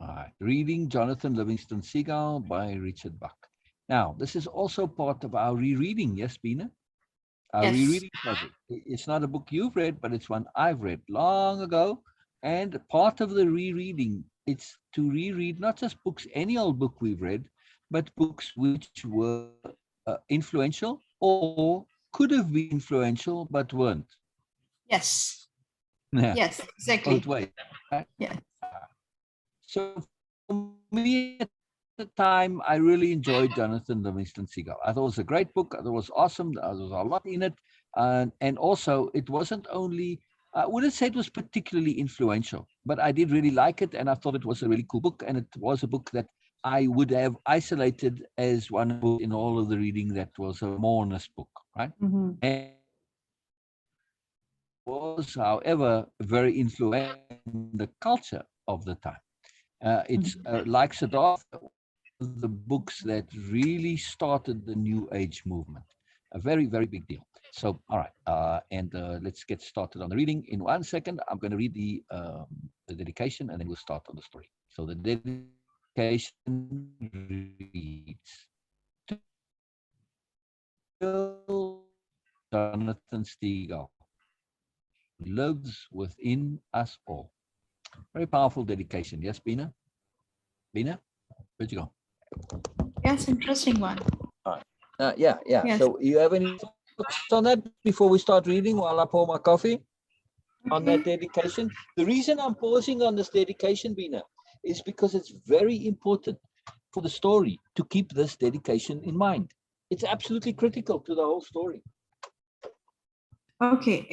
All right. Reading Jonathan Livingston Seagull by Richard Bach. Now, this is also part of our rereading. Yes, Beena? Our Yes. rereading project. It's not a book you've read, but it's one I've read long ago. And part of the rereading, it's to reread not just books, any old book we've read, but books which were influential or could have been influential but weren't. Yes. Yeah, Yes, both exactly. ways. Right? Yeah. So for me at the time, I really enjoyed Jonathan Livingston Seagull. I thought it was a great book. I thought it was awesome. There was a lot in it. And also, it wasn't only, I wouldn't say it was particularly influential, but I did really like it. And I thought it was a really cool book. And it was a book that I would have isolated as one of the books in all of the reading that was a mourners book, right? Mm-hmm. And was, however, very influential in the culture of the time. It's Mm-hmm. like Siddhartha, one of the books that really started the New Age movement. A very, very big deal. So, all right, and let's get started on the reading. In 1 second, I'm going to read the dedication, and then we'll start on the story. So the dedication reads, "To Jonathan Seagull, who lives within us all." Very powerful dedication. Yes, Beena? Beena, where'd you go? Yes, interesting one. All right. Yeah. Yes. So you have any thoughts on that before we start reading while I pour my coffee on that Okay. dedication? The reason I'm pausing on this dedication, Beena, is because it's very important for the story to keep this dedication in mind. It's absolutely critical to the whole story. Okay.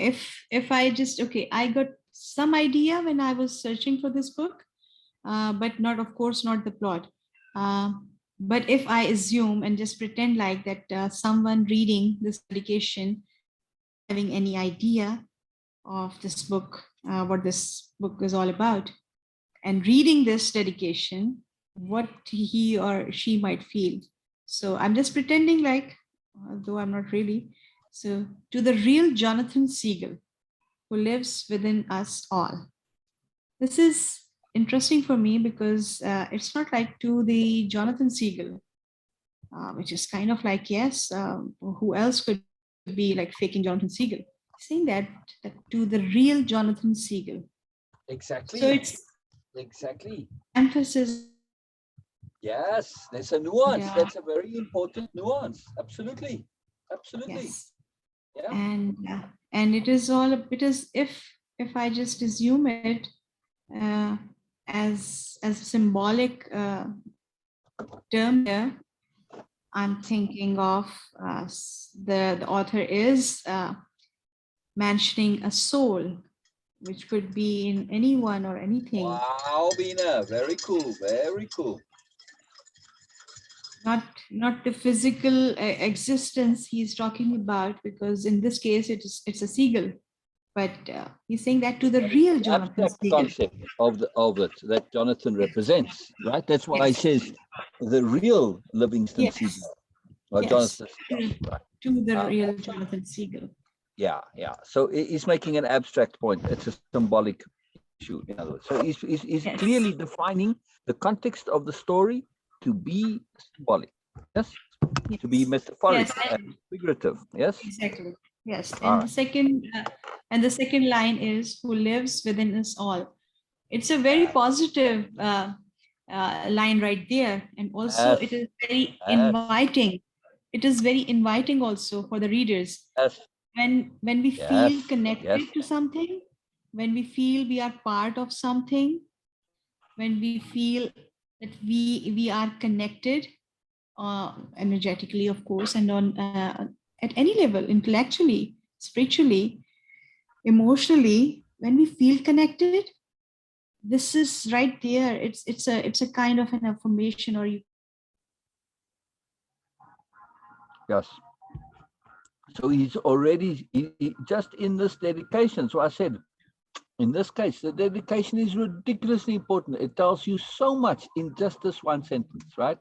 If I just okay, I got some idea when I was searching for this book, but not, of course, not the plot. Uh, but if I assume and just pretend like that someone reading this dedication having any idea of this book, what this book is all about, and reading this dedication, what he or she might feel. So I'm just pretending like, though I'm not really. So, to the real Jonathan Seagull, who lives within us all. This is interesting for me because it's not like to the Jonathan Seagull, which is kind of like, yes, who else could be like faking Jonathan Seagull? Saying that to the real Jonathan Seagull. So Exactly. it's Exactly. emphasis Yes, there's a and nuance. That's a very important nuance. Absolutely. Absolutely. yes, Yeah. and it is all it is if I just assume it uh, as a symbolic term here, I'm thinking of the author is mentioning a soul, which could be in anyone or anything, Wow, Beena. Very cool. Very cool. not not the physical existence he's talking about, because in this case it's a seagull, but he's saying that to the But it's real the Jonathan abstract Seagull. concept of it that Jonathan represents, right? That's why he Yes, says the real Livingston yes, Seagull, or yes, Jonathan Seagull, to, right? to the real Also, Jonathan Seagull. yeah. So he's making an abstract point. It's a symbolic issue, in other words. So he's Yes, clearly defining the context of the story to be symbolic, yes, to be yes, metaphoric yes, and and figurative, yes. exactly. Yes, All and the second line is who lives within us all. It's a very right. positive line right there, and also it Yes, is very yes, inviting. It is very inviting also for the readers yes, when we feel yes, yes, connected to something, when we feel we are part of something, when we feel that we are connected energetically, of course, and on at any level, intellectually, spiritually, emotionally, when we feel connected, this is right there. It's a kind of an affirmation, or you yes. So he's already just in this dedication. So I said, in this case, the dedication is ridiculously important. It tells you so much in just this one sentence, right?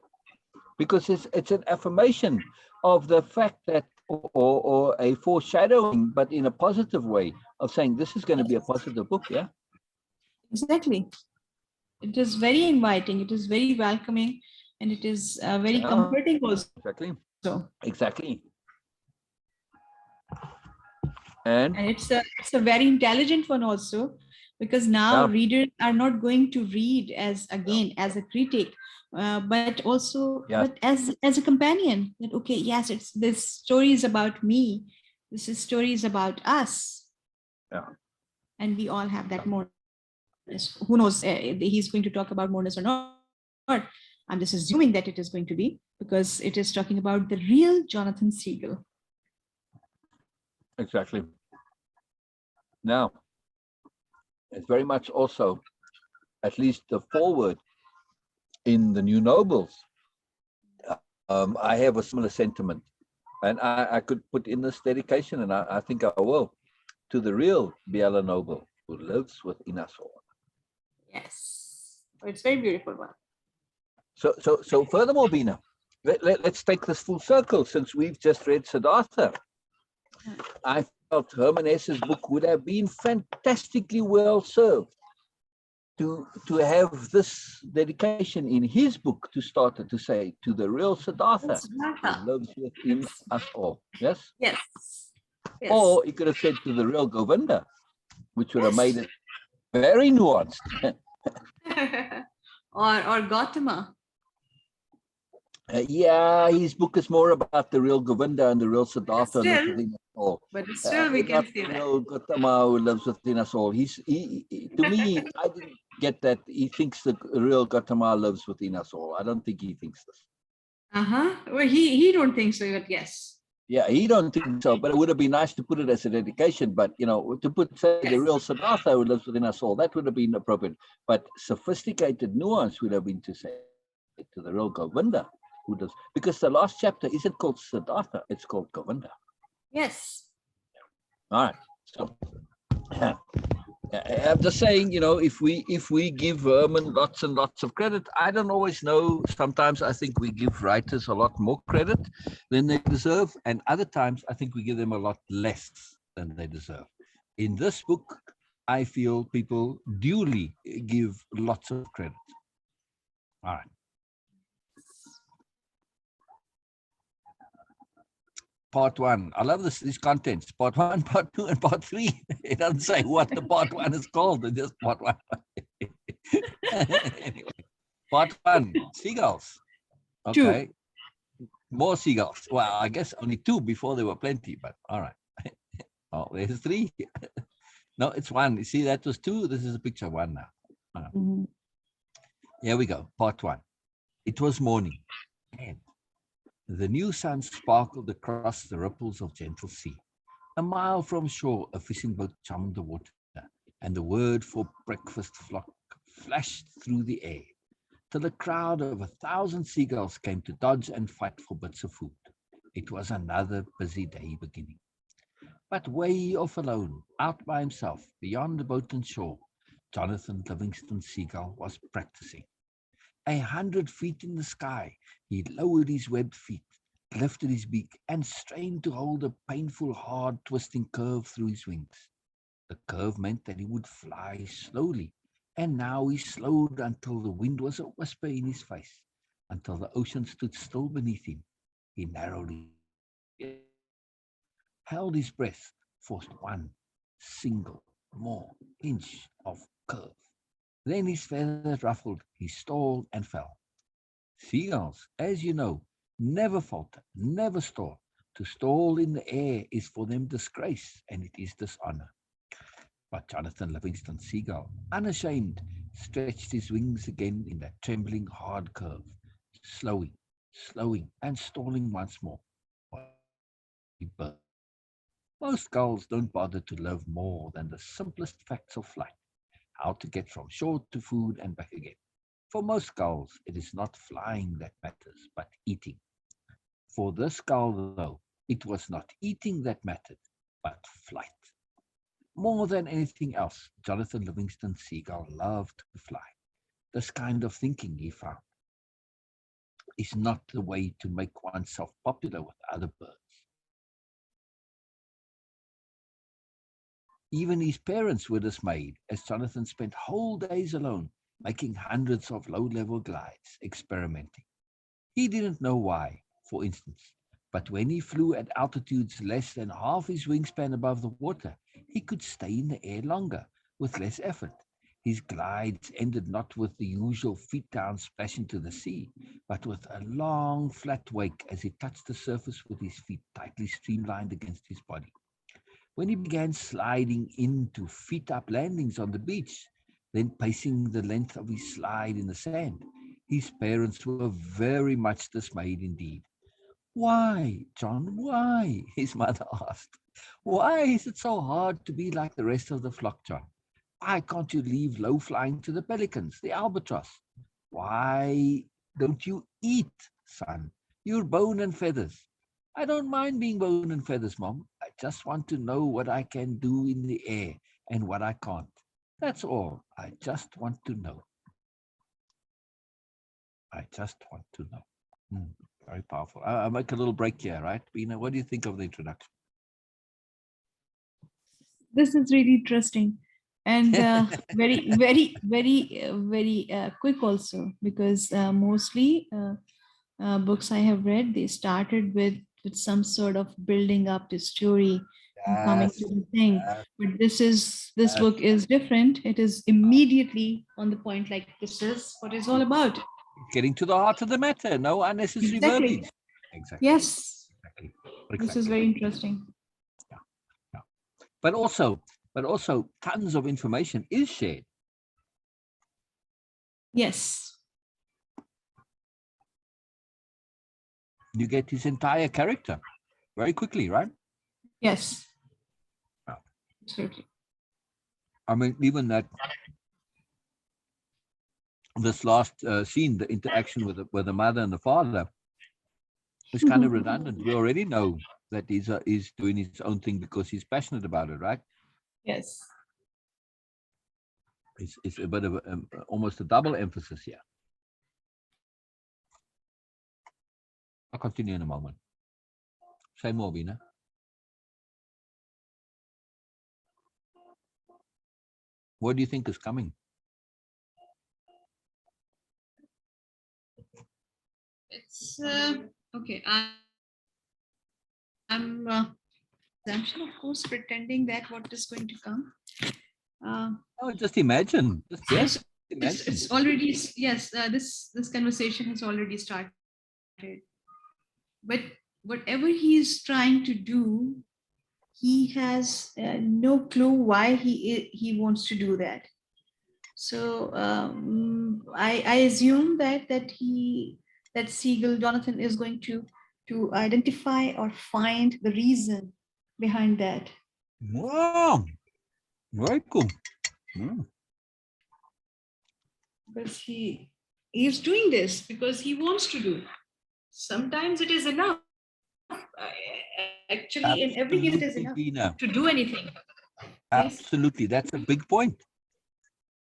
Because it's an affirmation of the fact that, or a foreshadowing, but in a positive way, of saying this is going to be a positive book. Yeah. exactly. It is very inviting. It is very welcoming, and it is very Yeah, comforting also. exactly. And And it's a very intelligent one also, because now yeah, readers are not going to read as again as a critic, but also yes, but as a companion. That okay, yes, it's this story is about me. This is story is about us, yeah, and we all have yeah, that mourners. Who knows? He's going to talk about mourners or not? I'm just assuming that it is going to be, because it is talking about the real Jonathan Seagull. exactly. Now, it's very much also, at least the forward in the New Nobles. I have a similar sentiment, and I could put in this dedication, and I think I will, to the real Biala Noble who lives within us all. Yes, it's very beautiful one. So furthermore, Beena, let's take this full circle since we've just read Siddhartha. I felt Herman Hesse's book would have been fantastically well served to have this dedication in his book to start it, to say, to the real Siddhartha It's who Martha. lives within It's us all. Yes? yes, yes, Or he could have said to the real Govinda, which would have made yes. it very nuanced. Or Gautama. Yeah, his book is more about the real Govinda and the real But Siddhartha lives still, within us all. but still, we can Not say the that. real Gautama who lives within us all. To me, I didn't get that. He thinks the real Gautama lives within us all. I don't think he thinks this. Uh-huh. Well, he don't think so, but yes. Yeah, he don't think so, but it would have been nice to put it as a dedication. But to put say the Yes. real Siddhartha who lives within us all, that would have been appropriate. But sophisticated nuance would have been to say to the real Govinda who does, because the last chapter isn't called Siddhartha, it's called Govinda. Yes. All right. So I'm just saying, if we give Herman lots and lots of credit, I don't always know. Sometimes I think we give writers a lot more credit than they deserve, and other times I think we give them a lot less than they deserve. In this book, I feel people duly give lots of credit. All right. Part one. I love these contents. Part one, part two, and part three. It doesn't say what the part one is called. It's just part one. Anyway, part one, seagulls. Two. Okay, more seagulls. Well, I guess only two before there were plenty, but all right. Oh, there's three. No, it's one. You see, that was two. This is a picture of one now. Mm-hmm. Here we go. Part one. It was morning, and the new sun sparkled across the ripples of gentle sea. A mile from shore, a fishing boat chummed the water, and the word for breakfast flock flashed through the air, till a crowd of 1,000 seagulls came to dodge and fight for bits of food. It was another busy day beginning. But way off alone, out by himself, beyond the boat and shore, Jonathan Livingston Seagull was practicing. 100 feet in the sky, he lowered his webbed feet, lifted his beak, and strained to hold a painful, hard, twisting curve through his wings. The curve meant that he would fly slowly, and now he slowed until the wind was a whisper in his face, until the ocean stood still beneath him. He narrowed his held his breath, forced one single more inch of curve. Then his feathers ruffled, he stalled and fell. Seagulls, as you know, never falter, never stall. To stall in the air is for them disgrace, and it is dishonor. But Jonathan Livingston Seagull, unashamed, stretched his wings again in that trembling hard curve, slowing, slowing, and stalling once more. He burst. Most gulls don't bother to love more than the simplest facts of flight, how to get from shore to food and back again. For most gulls, it is not flying that matters, but eating. For this gull, though, it was not eating that mattered, but flight. More than anything else, Jonathan Livingston Seagull loved to fly. This kind of thinking, he found, is not the way to make oneself popular with other birds. Even his parents were dismayed as Jonathan spent whole days alone, making hundreds of low-level glides, experimenting. He didn't know why, for instance, but when he flew at altitudes less than half his wingspan above the water, he could stay in the air longer with less effort. His glides ended not with the usual feet down splash into the sea, but with a long flat wake as he touched the surface with his feet tightly streamlined against his body. When he began sliding into feet up landings on the beach, then pacing the length of his slide in the sand, his parents were very much dismayed indeed. Why, John, why? His mother asked. Why is it so hard to be like the rest of the flock, John? Why can't you leave low flying to the pelicans, the albatross? Why don't you eat, son? You're bone and feathers. I don't mind being bone and feathers, Mom. I just want to know what I can do in the air and what I can't. That's all. I just want to know. I just want to know. Hmm, very powerful. I'll make a little break here, right? Beena, what do you think of the introduction? This is really interesting and very, very, very, very quick also, because mostly books I have read, they started with some sort of building up the story and coming Yes, to the thing. yes, But this yes. book is different. It is immediately on the point, like this is what it's all about. Getting to the heart of the matter. No unnecessary Exactly. verbiage. Exactly. Yes, Exactly. this is Exactly. very interesting. Yeah, yeah. But also, tons of information is shared. Yes, You get his entire character very quickly, right? yes, Yeah. absolutely. I mean, even that this last scene, the interaction with the mother and the father, is kind of redundant. We already know that he's doing his own thing because he's passionate about it, right? Yes. It's a bit of almost a double emphasis here. I'll continue in a moment. Say more, Beena. What do you think is coming? It's okay. I'm assumption, of course, pretending that what is going to come. Uh, Oh, just imagine. Just imagine. it's already, yes. This conversation has already started, but whatever he is trying to do, he has no clue why he wants to do that. So I assume that Seagull Jonathan is going to identify or find the reason behind that. Wow, very cool. Mm. Because he's doing this because he wants to do. Sometimes it is enough. Actually, in every case, it is enough Absolutely, to Beena. do anything. Yes. Absolutely. That's a big point.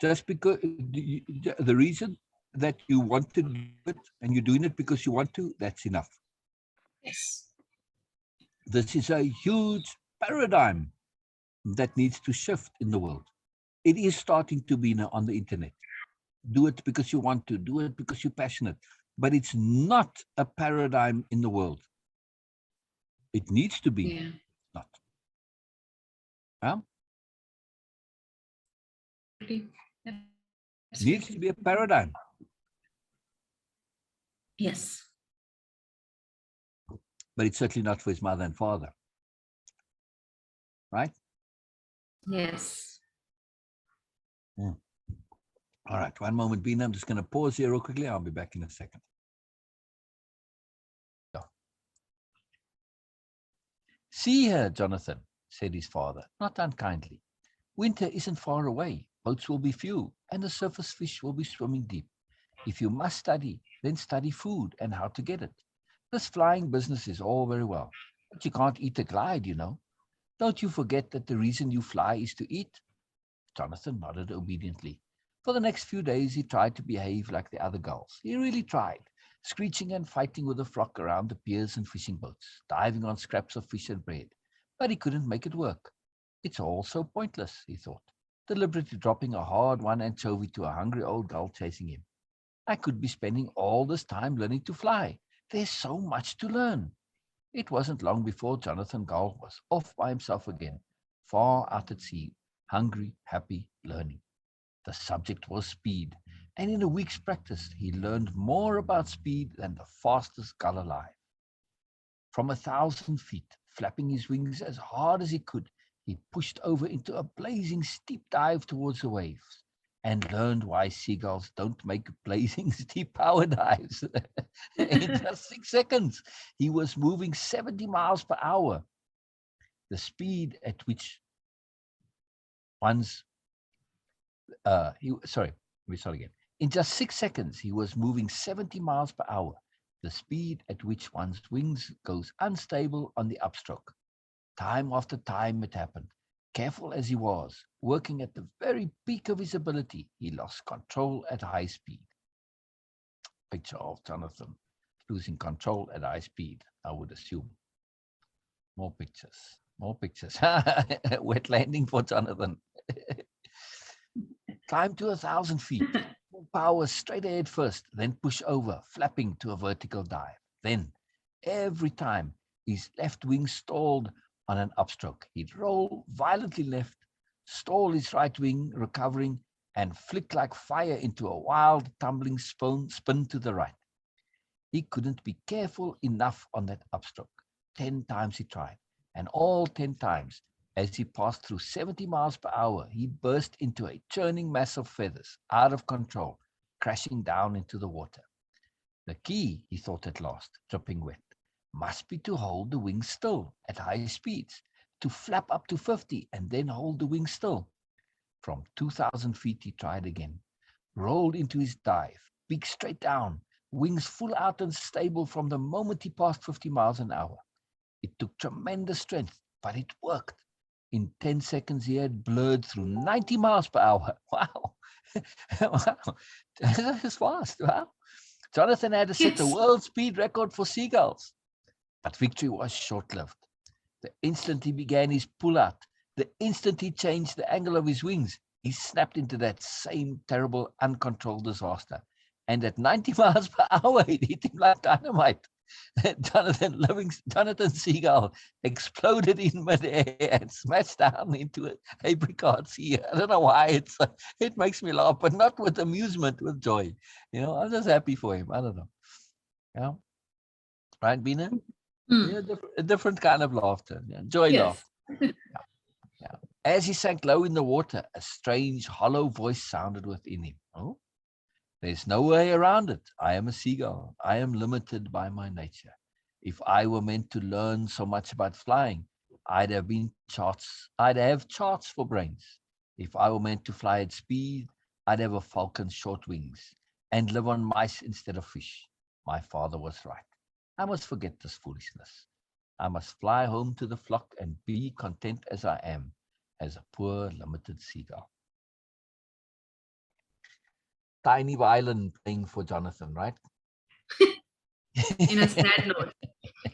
Just because the reason that you want to do it and you're doing it because you want to, that's enough. Yes. This is a huge paradigm that needs to shift in the world. It is starting to be now on the internet. Do it because you want to, do it because you're passionate. But it's not a paradigm in the world. It needs to be. Yeah. Not. Huh? Needs to Absolutely. be a paradigm. Yes. But it's certainly not for his mother and father. Right? Yes. Mm. All right. One moment, Beena. I'm just going to pause here real quickly. I'll be back in a second. So. See here, Jonathan, said his father, not unkindly. Winter isn't far away. Boats will be few, and the surface fish will be swimming deep. If you must study, then study food and how to get it. This flying business is all very well, but you can't eat a glide, you know. Don't you forget that the reason you fly is to eat? Jonathan nodded obediently. For the next few days, he tried to behave like the other gulls. He really tried, screeching and fighting with the flock around the piers and fishing boats, diving on scraps of fish and bread. But he couldn't make it work. It's all so pointless, he thought. deliberately dropping a hard-won anchovy to a hungry old gull chasing him. I could be spending all this time learning to fly. There's so much to learn. It wasn't long before Jonathan Gull was off by himself again, far out at sea, hungry, happy, learning. The subject was speed, and in a week's practice, he learned more about speed than the fastest gull alive. From 1,000 feet, flapping his wings as hard as he could, he pushed over into a blazing steep dive towards the waves and learned why seagulls don't make blazing steep power dives. In just 6 seconds, he was moving 70 miles per hour, the speed at which one's, sorry, let me start again. In just 6 seconds, he was moving 70 miles per hour, the speed at which one's wings goes unstable on the upstroke. Time after time it happened. Careful as he was, working at the very peak of his ability, he lost control at high speed. Picture of Jonathan losing control at high speed, I would assume. More pictures, more pictures. Wet landing for Jonathan. Climb to 1,000 feet. Full power straight ahead first, then push over, flapping to a vertical dive. Then, every time his left wing stalled on an upstroke, he'd roll violently left, stall his right wing, recovering, and flick like fire into a wild, tumbling spin to the right. He couldn't be careful enough on that upstroke. 10 times he tried, and all 10 times, as he passed through 70 miles per hour, he burst into a churning mass of feathers, out of control, crashing down into the water. The key, he thought at last, dripping wet, must be to hold the wings still at high speeds, to flap up to 50 and then hold the wings still. From 2,000 feet he tried again, rolled into his dive, beak straight down, wings full out and stable from the moment he passed 50 miles an hour. It took tremendous strength, but it worked. In 10 seconds, he had blurred through 90 miles per hour. Wow. Wow. That's fast. Wow. Jonathan had to set the Yes. world speed record for seagulls. But victory was short-lived. The instant he began his pull-out, the instant he changed the angle of his wings, he snapped into that same terrible, uncontrolled disaster. And at 90 miles per hour, it hit him like dynamite. Jonathan Seagull exploded in midair and smashed down into a apricot sea. I don't know why it makes me laugh, but not with amusement, with joy. I'm just happy for him. I don't know. Yeah, right, Beena? Hmm. Yeah, a different kind of laughter. Yeah, joy Yes. laughter. Yeah. As he sank low in the water, a strange, hollow voice sounded within him. Oh, there's no way around it. I am a seagull. I am limited by my nature. If I were meant to learn so much about flying, I'd have charts for brains. If I were meant to fly at speed, I'd have a falcon's short wings and live on mice instead of fish. My father was right. I must forget this foolishness. I must fly home to the flock and be content as I am, as a poor limited seagull. Tiny violin playing for Jonathan, right? In a sad note,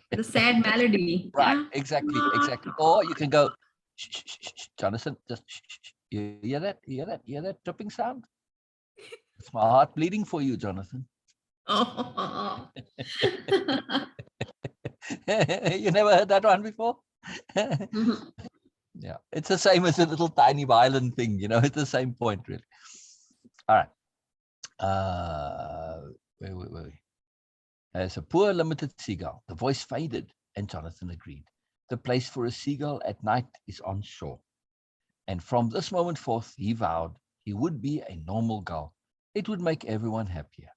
with a sad melody. Right, Yeah. exactly, exactly. Or you can go, shh, shh, shh, shh, Jonathan, just shh, shh, shh. You hear that? You hear that? You hear that dripping sound? It's my heart bleeding for you, Jonathan. Oh. You never heard that one before? Yeah, it's the same as a little tiny violin thing, it's the same point, really. All right. Wait. As a poor limited seagull, the voice faded, and Jonathan agreed. The place for a seagull at night is on shore. And from this moment forth, he vowed he would be a normal gull. It would make everyone happier.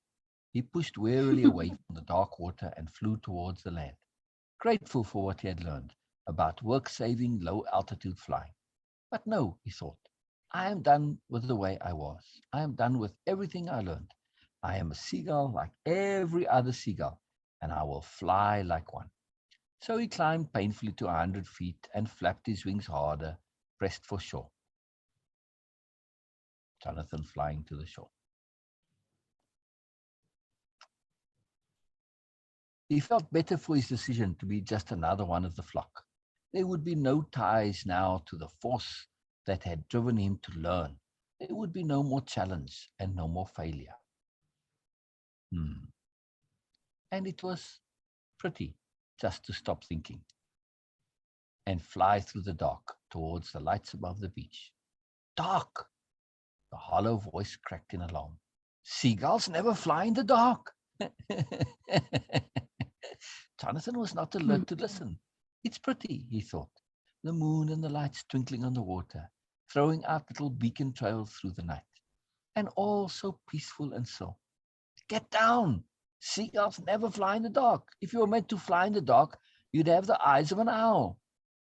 He pushed wearily away from the dark water and flew towards the land, grateful for what he had learned about work-saving, low-altitude flying. But no, he thought, I am done with the way I was. I am done with everything I learned. I am a seagull like every other seagull, and I will fly like one. So he climbed painfully to 100 feet and flapped his wings harder, pressed for shore. Jonathan flying to the shore. He felt better for his decision to be just another one of the flock. There would be no ties now to the force that had driven him to learn. There would be no more challenge and no more failure. Hmm. And it was pretty just to stop thinking and fly through the dark towards the lights above the beach. Dark! The hollow voice cracked in alarm. Seagulls never fly in the dark. Jonathan was not alert to listen. It's pretty, he thought. The moon and the lights twinkling on the water, throwing out little beacon trails through the night. And all so peaceful and so. Get down! Seagulls never fly in the dark. If you were meant to fly in the dark, you'd have the eyes of an owl.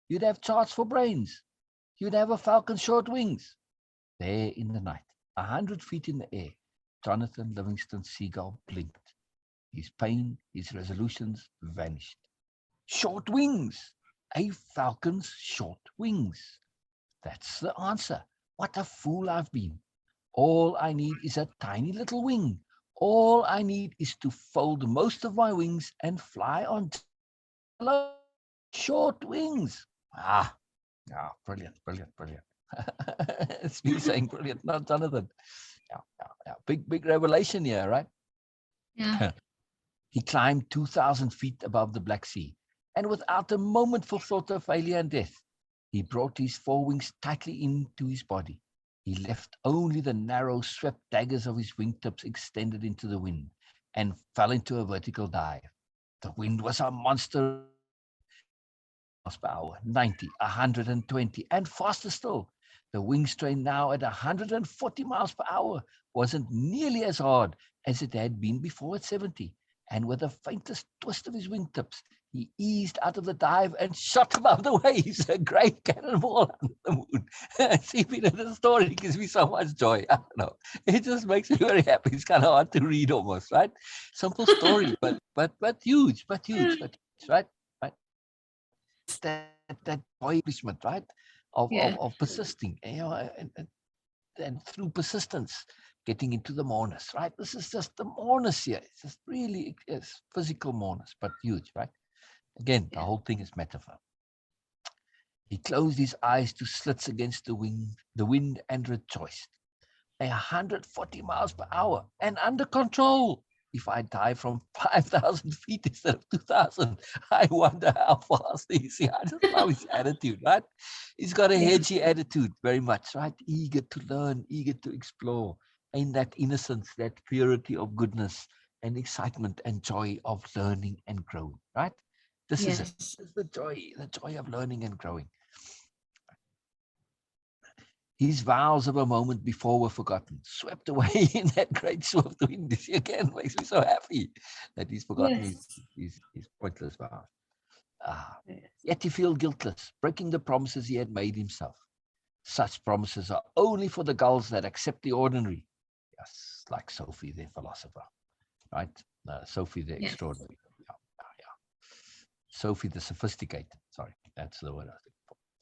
You'd have charts for brains. You'd have a falcon's short wings. There in the night, 100 feet in the air, Jonathan Livingston Seagull blinked. His pain, his resolutions vanished. Short wings! A falcon's short wings. That's the answer. What a fool I've been. All I need is a tiny little wing. All I need is to fold most of my wings and fly on short wings. Brilliant, brilliant, brilliant. It's me saying brilliant, not Jonathan. Yeah. Big revelation here, right? Yeah. He climbed 2,000 feet above the Black Sea, and without a moment for thought of failure and death, he brought his forewings tightly into his body. He left only the narrow, swept daggers of his wingtips extended into the wind and fell into a vertical dive. The wind was a monster miles per hour, 90, 120, and faster still. The wing strain now at 140 miles per hour wasn't nearly as hard as it had been before at 70. And with the faintest twist of his wingtips, he eased out of the dive and shot above the waves, a great cannonball under the moon. See, Peter, the story gives me so much joy. I don't know. It just makes me very happy. It's kind of hard to read almost, right? Simple story, but huge, right? Right? That joy accomplishment, right? Yeah. Of persisting, and through persistence, getting into the mourners, right? This is just the mourners here. It's just really physical mourners, but huge, right? Again, the whole thing is metaphor. He closed his eyes to slits against the wind and rejoiced. 140 miles per hour and under control. If I die from 5,000 feet instead of 2,000, I wonder how fast he is. I just love his attitude, right? He's got a hedgy attitude, very much, right? Eager to learn, eager to explore. And that innocence, that purity of goodness and excitement and joy of learning and growing, right? This is it. This is the joy of learning and growing. His vows of a moment before were forgotten, swept away in that great swift wind. This again makes me so happy that he's forgotten his pointless vows. Yet he feels guiltless, breaking the promises he had made himself. Such promises are only for the gulls that accept the ordinary. Yes, like Sophie, the philosopher, right? Sophie, the extraordinary. Sophie, the sophisticated. Sorry, that's the word I think.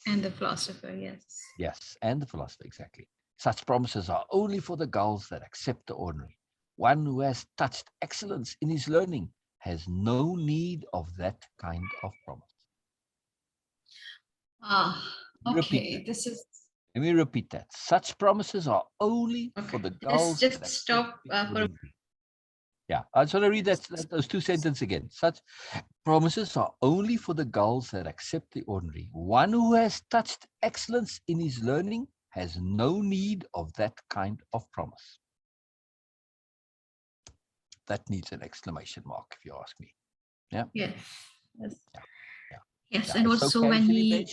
And the philosopher, yes. Yes, and the philosopher, exactly. Such promises are only for the gulls that accept the ordinary. One who has touched excellence in his learning has no need of that kind of promise. Okay. This is. Let me repeat that. Such promises are only for the gulls. Just stop for. Yeah, I just want to read those two sentences again. Such promises are only for the gulls that accept the ordinary. One who has touched excellence in his learning has no need of that kind of promise. That needs an exclamation mark, if you ask me. Yeah. Yes. Yeah. And also when he.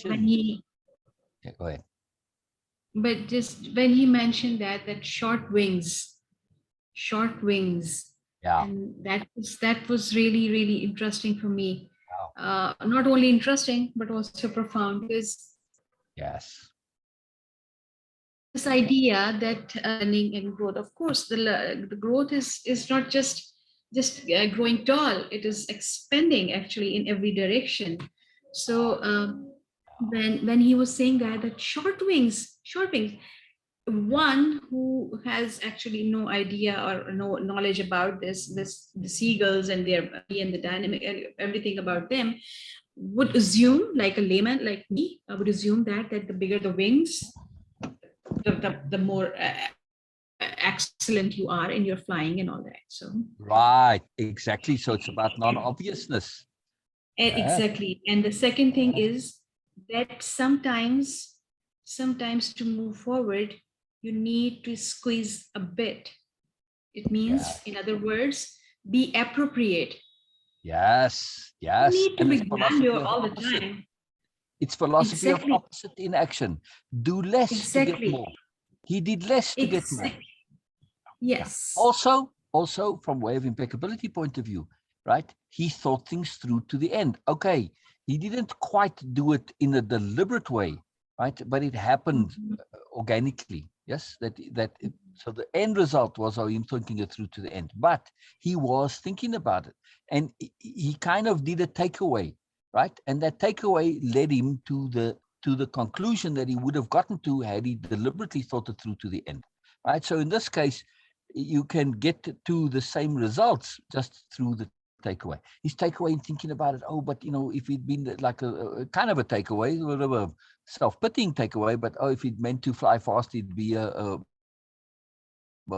Yeah, go ahead. But just when he mentioned that short wings. Yeah. And that was really interesting for me. Wow. Not only interesting but also profound, because this idea that learning and growth, of course, the growth is not just growing tall; it is expanding actually in every direction. So when he was saying that short wings, one who has actually no idea or no knowledge about the seagulls and their body and the dynamic and everything about them would assume, like a layman like me, I would assume that the bigger the wings, the more excellent you are in your flying and all that. So Right, exactly. So it's about non-obviousness. Yeah. exactly. And the second thing is that sometimes to move forward, you need to squeeze a bit. It means, Yes. in other words, be appropriate. Yes. You Yes. need to And be it's philosophy grandeur of all the opposite. time. It's philosophy of Exactly. opposite in action. Do less to get Exactly. more. He did less to get more. Exactly. Yeah. Yes. Also from way of impeccability point of view, right? He thought things through to the end. Okay, he didn't quite do it in a deliberate way, right? But it happened Mhm. organically. Yes, so the end result was him thinking it through to the end. But he was thinking about it, and he kind of did a takeaway, right? And that takeaway led him to the conclusion that he would have gotten to had he deliberately thought it through to the end, right? So in this case, you can get to the same results just through the takeaway. His takeaway in thinking about it, oh, but if he'd been like a kind of a takeaway, sort of a self-pitying takeaway, but if he'd meant to fly fast, he'd be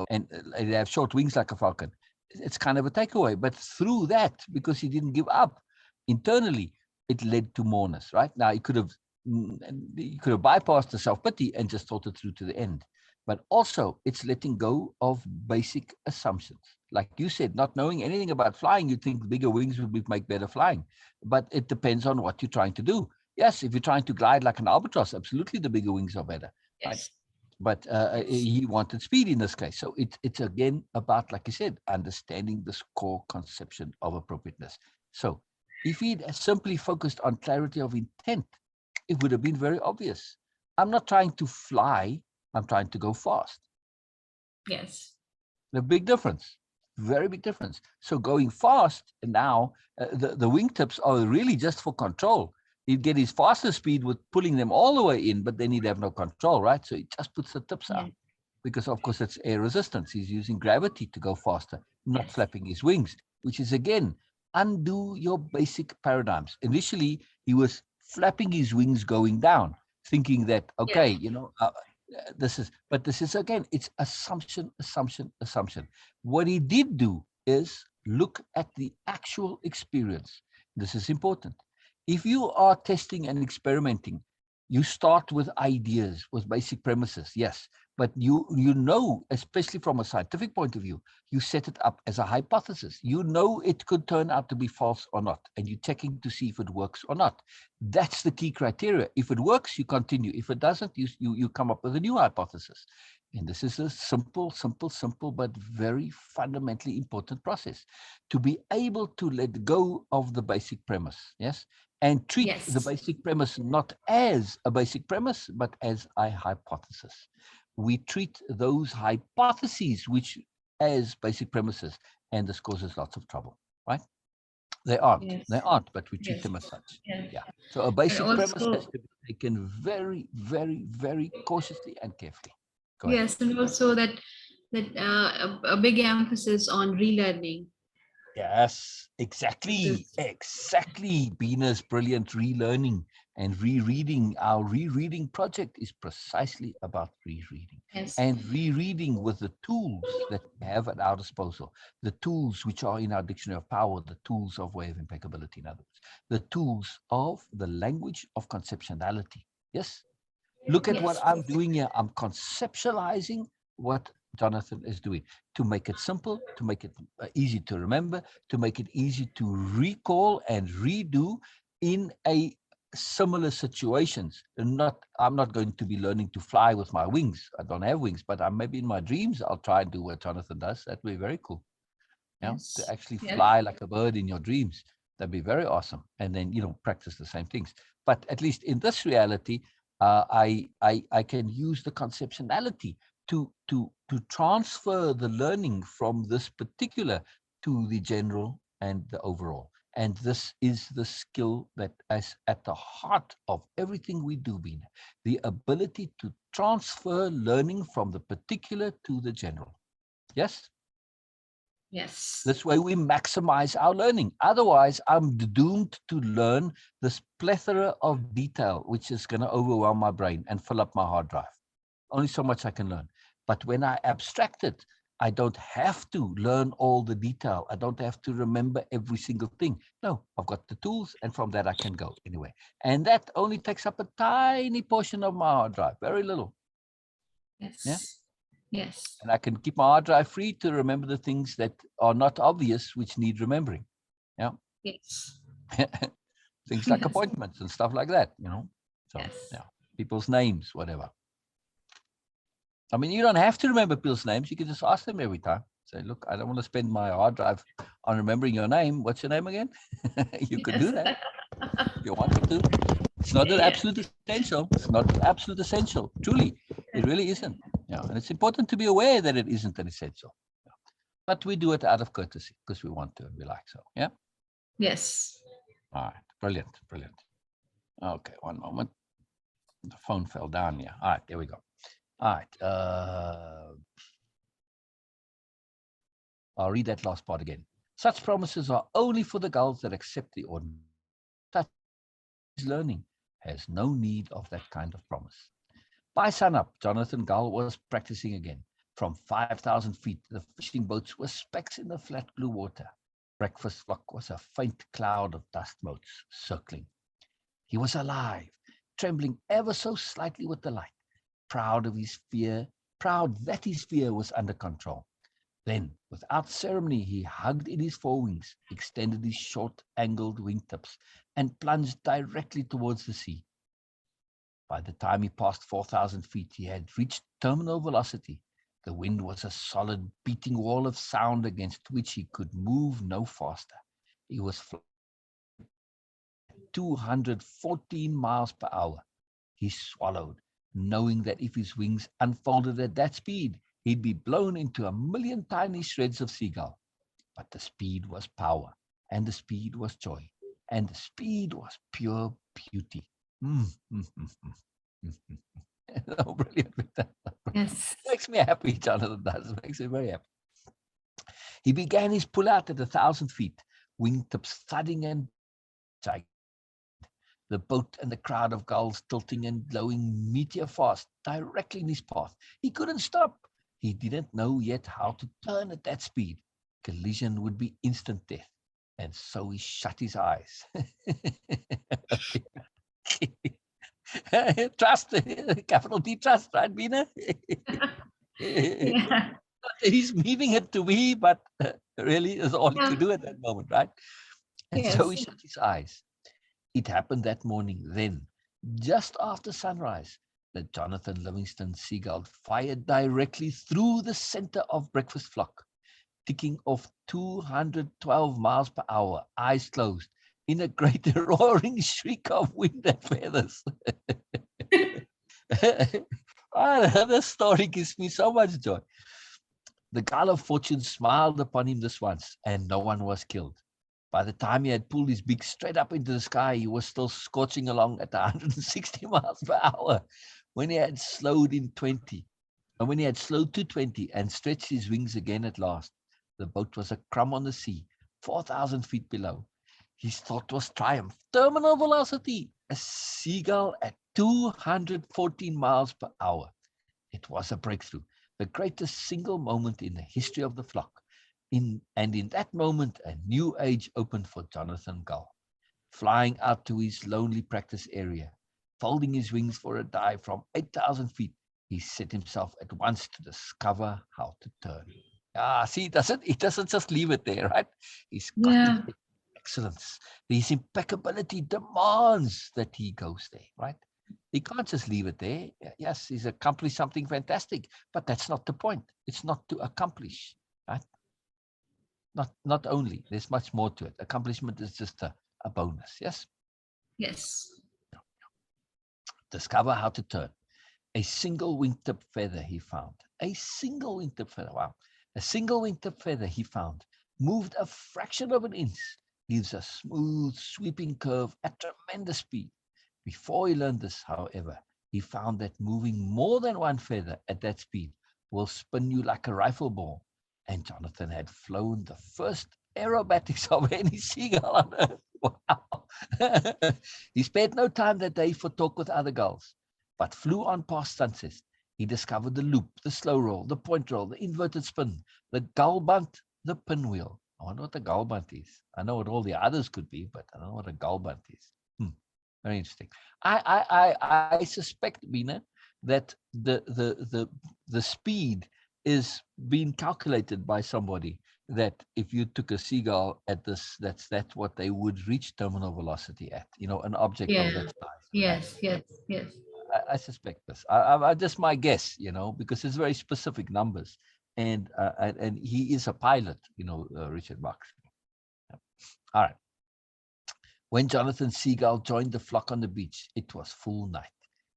and he'd have short wings like a falcon. It's kind of a takeaway, but through that, because he didn't give up internally, it led to moreness, right? Now he could have bypassed the self-pity and just thought it through to the end. But also, it's letting go of basic assumptions. Like you said, not knowing anything about flying, you think bigger wings would make better flying. But it depends on what you're trying to do. Yes, if you're trying to glide like an albatross, absolutely the bigger wings are better, right? Yes. But Yes. he wanted speed in this case. So it's again about, like you said, understanding this core conception of appropriateness. So if he'd simply focused on clarity of intent, it would have been very obvious. I'm not trying to fly, I'm trying to go fast. Yes. The big difference, very big difference. So going fast, and now the wingtips are really just for control. He'd get his faster speed with pulling them all the way in, but then he'd have no control, right? So he just puts the tips Yeah. out because, of course, it's air resistance. He's using gravity to go faster, not Yes. flapping his wings, which is, again, undo your basic paradigms. Initially, he was flapping his wings going down, thinking that, Yeah. okay, this is again, it's assumption. What he did do is look at the actual experience. This is important. If you are testing and experimenting, you start with ideas, with basic premises, yes, but especially from a scientific point of view, you set it up as a hypothesis. It could turn out to be false or not, and you're checking to see if it works or not. That's the key criteria. If it works, you continue. If it doesn't, you come up with a new hypothesis. And this is a simple, but very fundamentally important process to be able to let go of the basic premise, yes, and treat the Yes. basic premise not as a basic premise, but as a hypothesis. We treat those hypotheses which as basic premises, and this causes lots of trouble, right? They aren't. Yes. They aren't, but we treat Yes. them as such. Yes. Yeah. So a And basic premise has also, to be taken very, very, very cautiously and carefully. Go ahead. yes, and also that a big emphasis on relearning. Yes, This exactly. is Exactly. Beena's brilliant relearning and rereading. Our rereading project is precisely about rereading yes. and rereading with the tools that we have at our disposal, the tools which are in our dictionary of power, the tools of way of impeccability, in other words, the tools of the language of conceptuality. Yes. Look at what Yes. I'm doing here. I'm conceptualizing what Jonathan is doing to make it simple, to make it easy to remember, to make it easy to recall and redo in a similar situations. I'm not going to be learning to fly with my wings. I don't have wings, but maybe in my dreams I'll try and do what Jonathan does. That'd be very cool. To Yes. actually Yes. fly like a bird in your dreams. That'd be very awesome. And then, practice the same things. But at least in this reality, I can use the conceptuality to transfer the learning from this particular to the general and the overall. And this is the skill that is at the heart of everything we do, Beena. The ability to transfer learning from the particular to the general. Yes? Yes. This way we maximize our learning. Otherwise, I'm doomed to learn this plethora of detail, which is going to overwhelm my brain and fill up my hard drive. Only so much I can learn. But when I abstract it, I don't have to learn all the detail. I don't have to remember every single thing. No, I've got the tools, and from that I can go anyway. And that only takes up a tiny portion of my hard drive, very little. Yeah. Yes. Yes. And I can keep my hard drive free to remember the things that are not obvious, which need remembering. Yeah. Yes. Things like Yes. appointments and stuff like that, So, Yes. yeah, people's names, whatever. I mean, you don't have to remember people's names. You can just ask them every time. Say, look, I don't want to spend my hard drive on remembering your name. What's your name again? You could do that if you wanted to. It's not an Yes. absolute essential. It's not an absolute essential. Truly, it really isn't. Yeah, and it's important to be aware that it isn't an essential. Yeah. But we do it out of courtesy because we want to and we like so. Yeah. Yes. All right. Brilliant. Brilliant. Okay. One moment. The phone fell down here. All right. There we go. All right. I'll read that last part again. Such promises are only for the gulls that accept the ordinary. Such learning has no need of that kind of promise. By sunup, Jonathan Gull was practicing again. From 5,000 feet, the fishing boats were specks in the flat blue water. Breakfast flock was a faint cloud of dust motes circling. He was alive, trembling ever so slightly with delight, proud of his fear, proud that his fear was under control. Then, without ceremony, he hugged in his forewings, extended his short, angled wingtips, and plunged directly towards the sea. By the time he passed 4,000 feet, he had reached terminal velocity. The wind was a solid, beating wall of sound against which he could move no faster. He was flying 214 miles per hour. He swallowed, knowing that if his wings unfolded at that speed, he'd be blown into a million tiny shreds of seagull. But the speed was power, and the speed was joy, and the speed was pure beauty. Mm, mm, mm, mm, mm, mm. Oh, brilliant. Yes. Makes me happy, Jonathan does. It makes me very happy. He began his pull out at 1,000 feet, wingtips thudding and gigantic. The boat and the crowd of gulls tilting and glowing meteor fast directly in his path. He couldn't stop. He didn't know yet how to turn at that speed. Collision would be instant death. And so he shut his eyes. Trust, capital T trust, right, Beena? Yeah. He's meaning it to be, but really is all he Yeah. could do at that moment, right? And so he Yes. shut his eyes. It happened that morning. Then, just after sunrise, the Jonathan Livingston Seagull fired directly through the center of breakfast flock, ticking off 212 miles per hour, eyes closed, in a great roaring shriek of wind and feathers. This story gives me so much joy. The gull of fortune smiled upon him this once, and no one was killed. By the time he had pulled his beak straight up into the sky, he was still scorching along at 160 miles per hour. When he had slowed to 20 and stretched his wings again at last, the boat was a crumb on the sea, 4,000 feet below. His thought was triumph. Terminal velocity, a seagull at 214 miles per hour. It was a breakthrough, the greatest single moment in the history of the flock. In that moment, a new age opened for Jonathan Gull. Flying out to his lonely practice area, folding his wings for a dive from 8,000 feet, he set himself at once to discover how to turn. See, he doesn't just leave it there, right? He's got Yeah. to excellence. His impeccability demands that he goes there, right? He can't just leave it there. Yes, he's accomplished something fantastic, but that's not the point. It's not to accomplish, right? Not only, there's much more to it. Accomplishment is just a bonus, yes? Yes. Discover how to turn. A single wingtip feather he found. A single wingtip feather, wow. A single wingtip feather he found moved a fraction of an inch, gives a smooth, sweeping curve at tremendous speed. Before he learned this, however, he found that moving more than one feather at that speed will spin you like a rifle ball. And Jonathan had flown the first aerobatics of any seagull on earth. Wow. He spared no time that day for talk with other gulls, but flew on past sunset. He discovered the loop, the slow roll, the point roll, the inverted spin, the gull bunt, the pinwheel. I wonder what the gull bunt is. I know what all the others could be, but I don't know what a gull bunt is. Very interesting. I suspect, Beena, that the speed is being calculated by somebody, that if you took a seagull at this, that's what they would reach terminal velocity at. An object of Yeah. that size. Yes, yes, yes. I suspect this. I just my guess, because it's very specific numbers, and he is a pilot, Richard Bach. Yeah. All right. When Jonathan Seagull joined the flock on the beach, it was full night.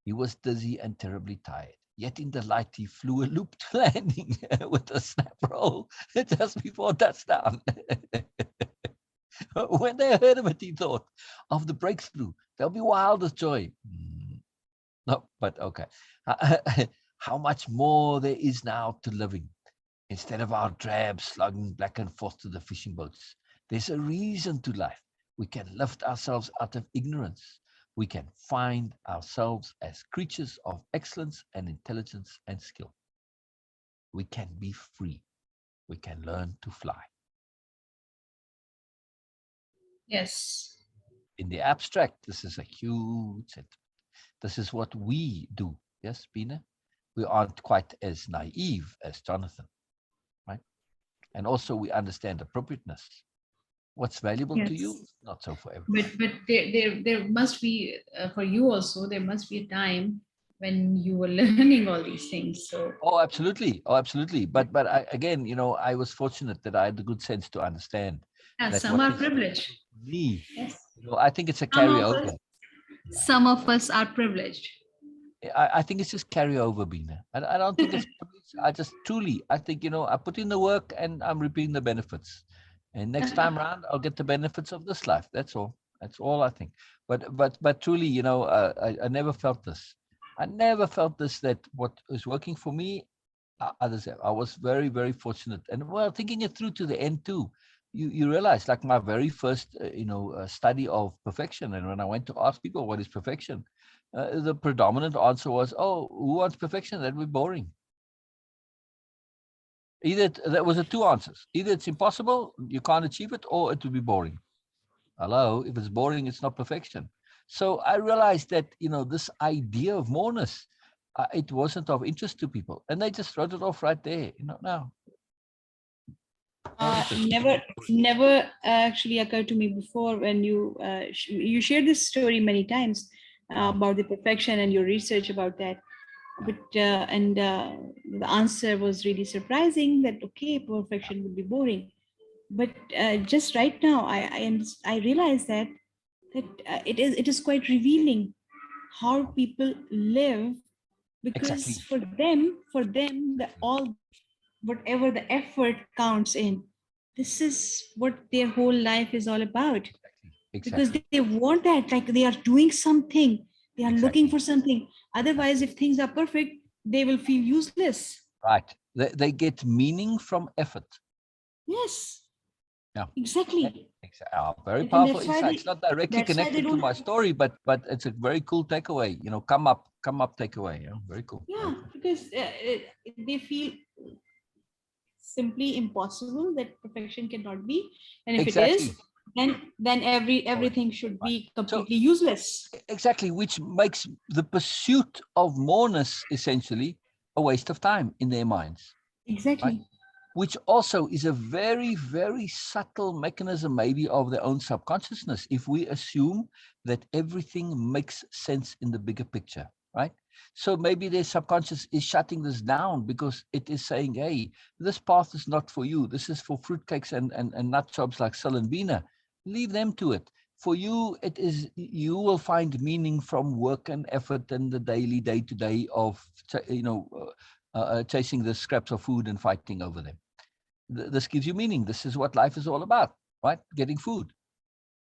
He was dizzy and terribly tired. Yet in delight, he flew a looped landing with a snap roll just before touchdown. When they heard of it, he thought of the breakthrough. There'll be wildest joy. No, but okay. How much more there is now to living. Instead of our drab slugging back and forth to the fishing boats, there's a reason to life. We can lift ourselves out of ignorance. We can find ourselves as creatures of excellence and intelligence and skill. We can be free. We can learn to fly. Yes. In the abstract, this is a huge sentiment. This is what we do. Yes, Beena? We aren't quite as naive as Jonathan, right? And also we understand appropriateness. What's valuable to you Yes. is not so for everyone. But there must be for you also, there must be a time when you were learning all these things. So Oh, absolutely. Oh, absolutely. But again, I was fortunate that I had the good sense to understand yeah, that some what are is privileged. me, Yes. I think it's a Some of us carryover. some of us are privileged. I think it's just carryover, Beena. I don't think it's privilege. I think, I put in the work and I'm reaping the benefits. And next time around, I'll get the benefits of this life. That's all. That's all I think. But truly, I never felt this. I never felt this, that what is working for me, others have. I was very, very fortunate. And well, thinking it through to the end too, you realize, like my very first, study of perfection. And when I went to ask people, what is perfection? The predominant answer was, oh, who wants perfection? That would be boring. There was two answers. Either it's impossible, you can't achieve it, or it would be boring. Hello, if it's boring, it's not perfection. So I realized that, this idea of moreness, it wasn't of interest to people. And they just wrote it off right there. No, not interested. Never actually occurred to me before when you shared this story many times about the perfection and your research about that. But the answer was really surprising, that okay, perfection would be boring. But just right now, I realize that it is quite revealing how people live, because Exactly. for them the all, whatever the effort counts in, this is what their whole life is all about, because Exactly. they want that, like they are doing something, they are looking Exactly. for something. Otherwise, if things are perfect, they will feel useless. Right. They get meaning from effort. Yes, Yeah. exactly. Very And powerful that's why insights. they Not directly that's why they connected to don't my have, story, but it's a very cool takeaway. Come up takeaway. Very cool. Very yeah, cool. because they feel simply impossible, that perfection cannot be, and if it is, Exactly. then Boring. everything should Right. be So completely useless. exactly, which makes the pursuit of moreness essentially a waste of time in their minds, right? Exactly. Which also is a very, very subtle mechanism, maybe of their own subconsciousness, if we assume that everything makes sense in the bigger picture, right? So maybe their subconscious is shutting this down because it is saying, hey, this path is not for you. This is for fruitcakes and nut jobs like Sil and Beena. Leave them to it. For you, it is, you will find meaning from work and effort and the daily, day-to-day of, chasing the scraps of food and fighting over them. This gives you meaning. This is what life is all about, right? Getting food.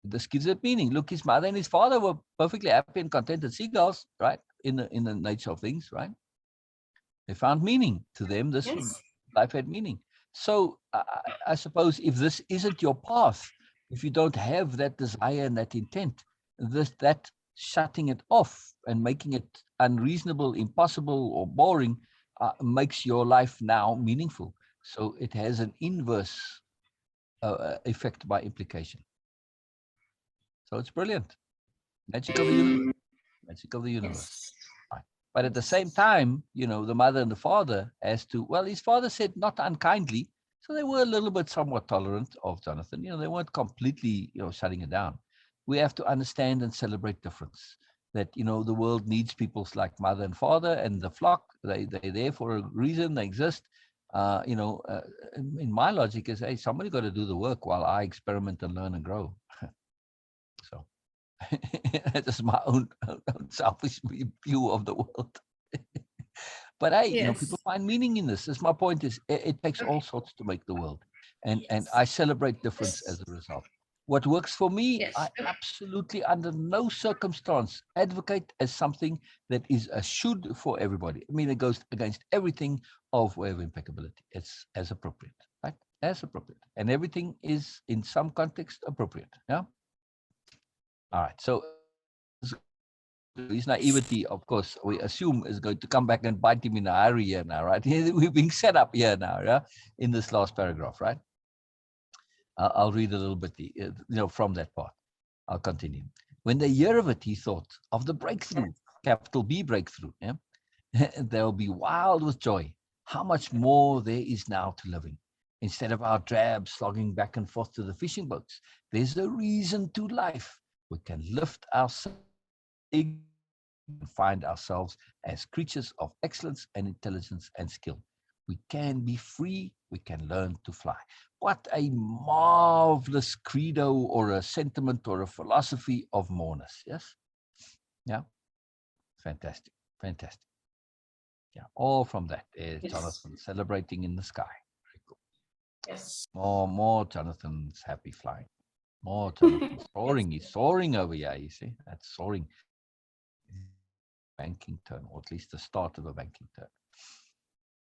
This gives it meaning. Look, his mother and his father were perfectly happy and contented seagulls, right? In the nature of things, right? They found meaning. To them, this Yes. life had meaning. So I suppose if this isn't your path, if you don't have that desire and that intent, that shutting it off and making it unreasonable, impossible, or boring makes your life now meaningful. So it has an inverse effect by implication. So it's brilliant. Magic of the universe. Magic of the universe. Yes. Right. But at the same time, the mother and the father his father said not unkindly, so they were a little bit somewhat tolerant of Jonathan. They weren't completely, shutting it down. We have to understand and celebrate difference. That, the world needs people like mother and father and the flock. They're there for a reason. They exist. In my logic is, hey, somebody got to do the work while I experiment and learn and grow. So that is my own selfish view of the world. But hey, people Yes. find meaning in this. My point is, it takes all Okay. sorts to make the world, and Yes. I celebrate difference as Yes. a result. What works for me, Yes. I absolutely, under no circumstance, advocate as something that is a should for everybody. I mean, it goes against everything of way of impeccability. It's as appropriate, right? As appropriate, and everything is in some context appropriate. Yeah. All right. So his naivety, of course, we assume is going to come back and bite him in a hurry here now, right? We're being set up here now, yeah, in this last paragraph, right? I'll read a little bit, from that part. I'll continue. When they hear of it, he thought of the breakthrough, capital B breakthrough. Yeah, they'll be wild with joy. How much more there is now to living. Instead of our drab slogging back and forth to the fishing boats, there's a reason to life. We can lift ourselves and find ourselves as creatures of excellence and intelligence and skill. We can be free. We can learn to fly. What a marvelous credo or a sentiment or a philosophy of mourners. Yes? Yeah. Fantastic. Fantastic. Yeah. All from that is Yes. Jonathan celebrating in the sky. Very cool. Yes. More Jonathan's happy flying. More Jonathan Yes. soaring. He's soaring over here. You see? That's soaring. Banking turn, or at least the start of a banking turn.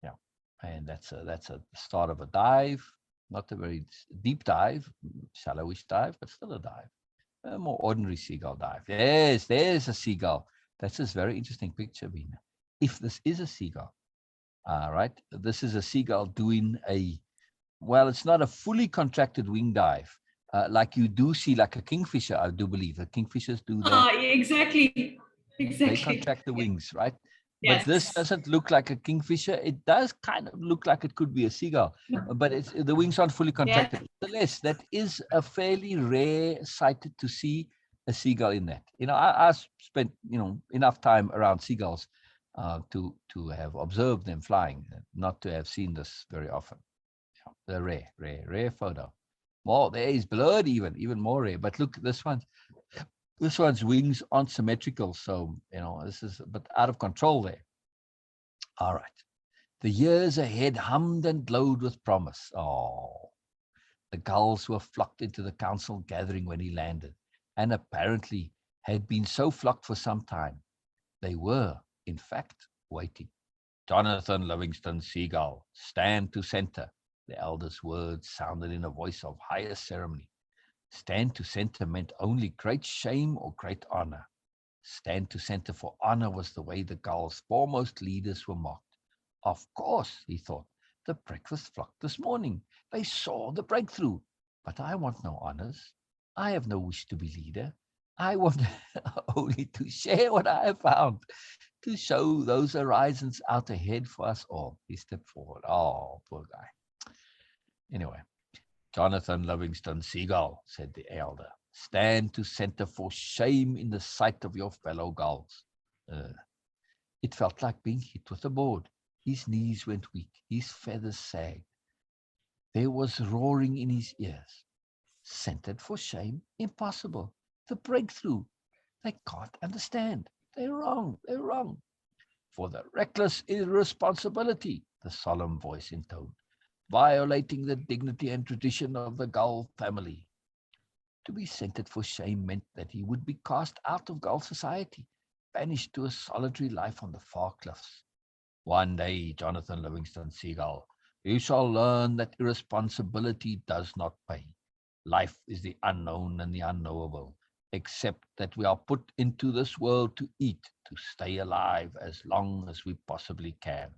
Yeah, and that's a start of a dive, not a very deep dive, shallowish dive, but still a dive, a more ordinary seagull dive. Yes, there's a seagull. That's this very interesting picture, Beena. If this is a seagull, right, this is a seagull doing well, it's not a fully contracted wing dive. Like you do see, like a kingfisher, I do believe. The kingfishers do that. Exactly. They Exactly. contract the wings, right? But this Yes. doesn't look like a kingfisher. It does kind of look like it could be a seagull, but the wings aren't fully Yes. contracted. Nevertheless, that is a fairly rare sight to see a seagull in that. I spent enough time around seagulls to have observed them flying, not to have seen this very often. They're rare photo. More, there is blurred even more rare. But look, this one's wings aren't symmetrical, so this is a bit out of control there. All right. The years ahead hummed and glowed with promise. Oh, the gulls were flocked into the council gathering when he landed, and apparently had been so flocked for some time. They were, in fact, waiting. Jonathan Livingston Seagull, stand to center. The elder's words sounded in a voice of highest ceremony. Stand to center meant only great shame or great honor. Stand to center for honor was the way the gulls' foremost leaders were mocked. Of course, he thought, the breakfast flock this morning. They saw the breakthrough. But I want no honors. I have no wish to be leader. I want only to share what I have found, to show those horizons out ahead for us all. He stepped forward. Oh, poor guy. Anyway, Jonathan Livingston Seagull, said the elder, stand to center for shame in the sight of your fellow gulls. It felt like being hit with a board. His knees went weak. His feathers sagged. There was roaring in his ears. Centered for shame? Impossible. The breakthrough. They can't understand. They're wrong. They're wrong. For the reckless irresponsibility, the solemn voice intoned, violating the dignity and tradition of the gull family. To be centered for shame meant that he would be cast out of gull society, banished to a solitary life on the far cliffs. One day, Jonathan Livingston Seagull, you shall learn that irresponsibility does not pay. Life is the unknown and the unknowable. except that we are put into this world to eat, to stay alive as long as we possibly can.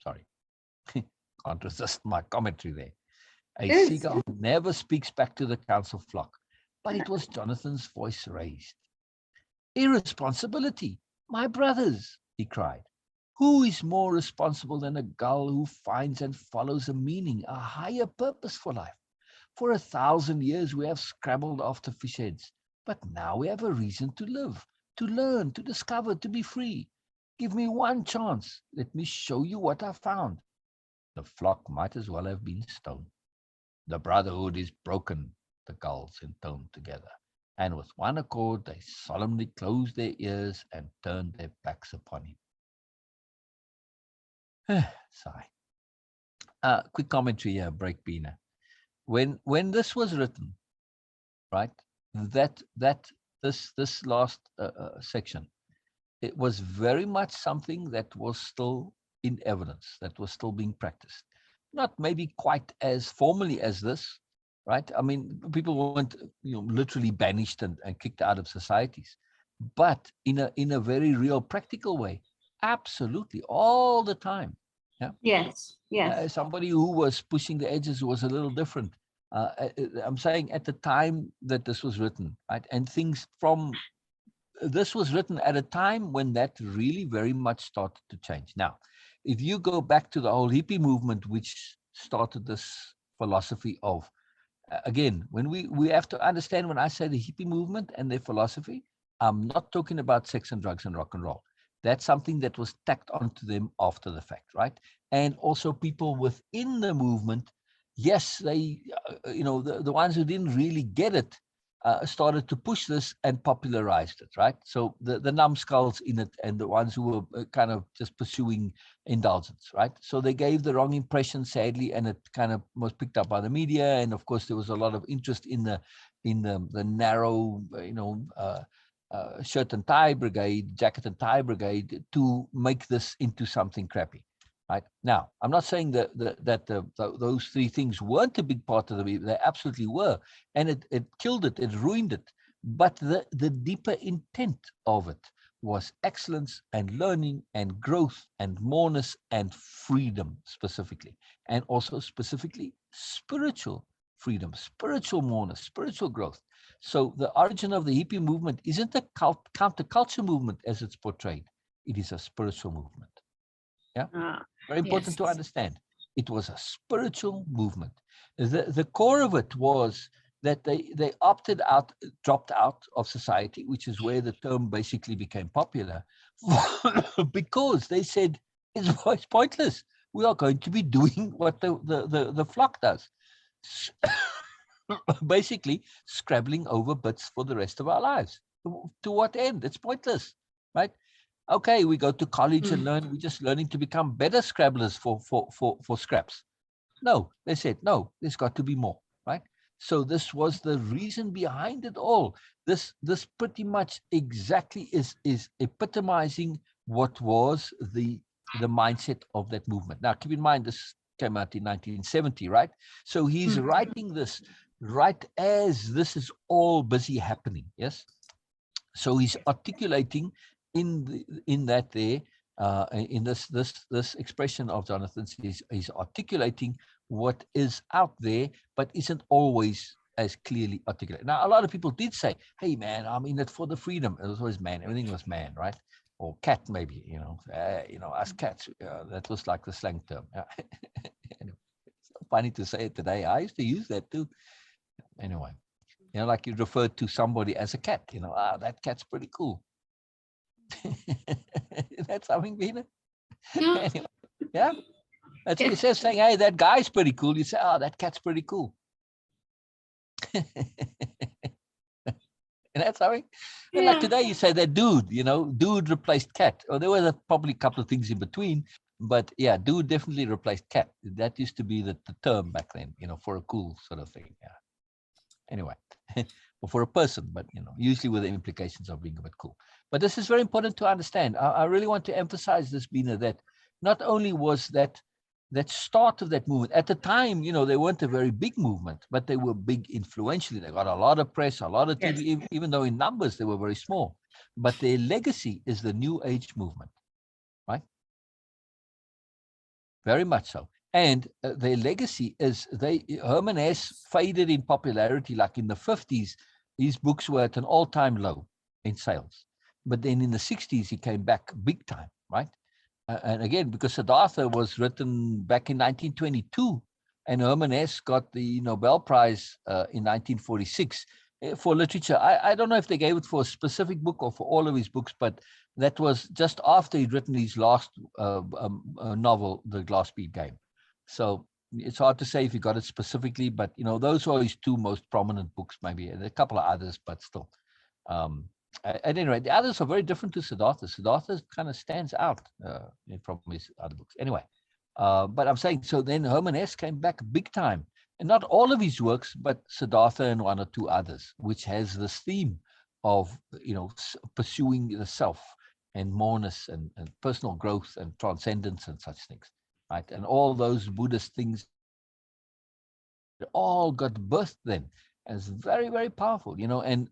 Sorry, can't resist my commentary there. A Yes. seagull never speaks back to the council flock, but it was Jonathan's voice raised. Irresponsibility! My brothers, he cried. Who is more responsible than a gull who finds and follows a meaning, a higher purpose for life? For 1,000 years we have scrabbled after fish heads, but now we have a reason to live, to learn, to discover, to be free. Give me one chance. Let me show you what I found. The flock might as well have been stone. The brotherhood is broken, the gulls intoned together. And with one accord, they solemnly closed their ears and turned their backs upon him. Sigh. Quick commentary here, break Beena. When this was written, right, this last section, it was very much something that was still in evidence, that was still being practiced. Not maybe quite as formally as this, right? I mean, people weren't literally banished and kicked out of societies, but in a very real practical way, absolutely, all the time. Yeah. Yes. Yes. Somebody who was pushing the edges was a little different. I'm saying at the time that this was written, right? And things from this was written at a time when that really very much started to change. Now, if you go back to the whole hippie movement, which started this philosophy of, again, when we have to understand when I say the hippie movement and their philosophy, I'm not talking about sex and drugs and rock and roll. That's something that was tacked onto them after the fact, right? And also people within the movement, yes, they, the ones who didn't really get it, started to push this and popularized it, right? So the numbskulls in it and the ones who were kind of just pursuing indulgence, right? So they gave the wrong impression, sadly, and it kind of was picked up by the media. And of course, there was a lot of interest in the narrow, shirt and tie brigade, jacket and tie brigade, to make this into something crappy. Right now, I'm not saying that those three things weren't a big part of the. They absolutely were, and it killed it, it ruined it. But the deeper intent of it was excellence and learning and growth and moreness and freedom specifically, and also specifically spiritual freedom, spiritual moreness, spiritual growth. So the origin of the hippie movement isn't a counterculture movement as it's portrayed. It is a spiritual movement. Yeah. Very important to understand. It was a spiritual movement. The core of it was that they opted out, dropped out of society, which is where the term basically became popular, because they said it's pointless. We are going to be doing what the flock does. Basically, scrabbling over bits for the rest of our lives. To what end? It's pointless, right? Okay, we go to college and learn. We're just learning to become better scrabblers for scraps. No, they said, no, there's got to be more, right? So this was the reason behind it all. This pretty much exactly is epitomizing what was the mindset of that movement. Now, keep in mind, this came out in 1970, right? So he's writing this right as this is all busy happening, yes? So he's articulating in that there, in this expression of Jonathan's, he's articulating what is out there, but isn't always as clearly articulated. Now, a lot of people did say, "Hey, man, I'm in it for the freedom." It was always man. Everything was man, right? Or cat, maybe. Us cats. That was like the slang term. Anyway, it's so funny to say it today. I used to use that too. Anyway, like you referred to somebody as a cat. That cat's pretty cool. That's something, Beena. Yeah. Anyway, yeah. That's what you say, saying, "Hey, that guy's pretty cool." You say, "Oh, that cat's pretty cool." And that's something. And like today, you say that dude. Dude replaced cat. Or there was probably a couple of things in between, but yeah, dude definitely replaced cat. That used to be the term back then. For a cool sort of thing. Yeah. Anyway, or for a person, but usually with the implications of being a bit cool. But this is very important to understand. I really want to emphasize this, Beena, that not only was that that start of that movement. At the time, they weren't a very big movement, but they were big influentially. They got a lot of press, a lot of TV, Yes. even though in numbers they were very small. But their legacy is the New Age movement, right? Very much so. And their legacy is Herman Hesse faded in popularity. Like in the 50s, his books were at an all-time low in sales. But then in the 60s, he came back big time, right? And again, because Siddhartha was written back in 1922, and Herman Hesse got the Nobel Prize in 1946 for literature. I don't know if they gave it for a specific book or for all of his books, but that was just after he'd written his last novel, The Glass-Bead Game. So it's hard to say if he got it specifically, but those are his two most prominent books, maybe, and a couple of others, but still. At any rate, the others are very different to Siddhartha. Siddhartha kind of stands out from his other books. Anyway, but I'm saying, so then Herman Hesse came back big time. And not all of his works, but Siddhartha and one or two others, which has this theme of, pursuing the self and moreness and personal growth and transcendence and such things, right? And all those Buddhist things all got birthed then as very, very powerful, and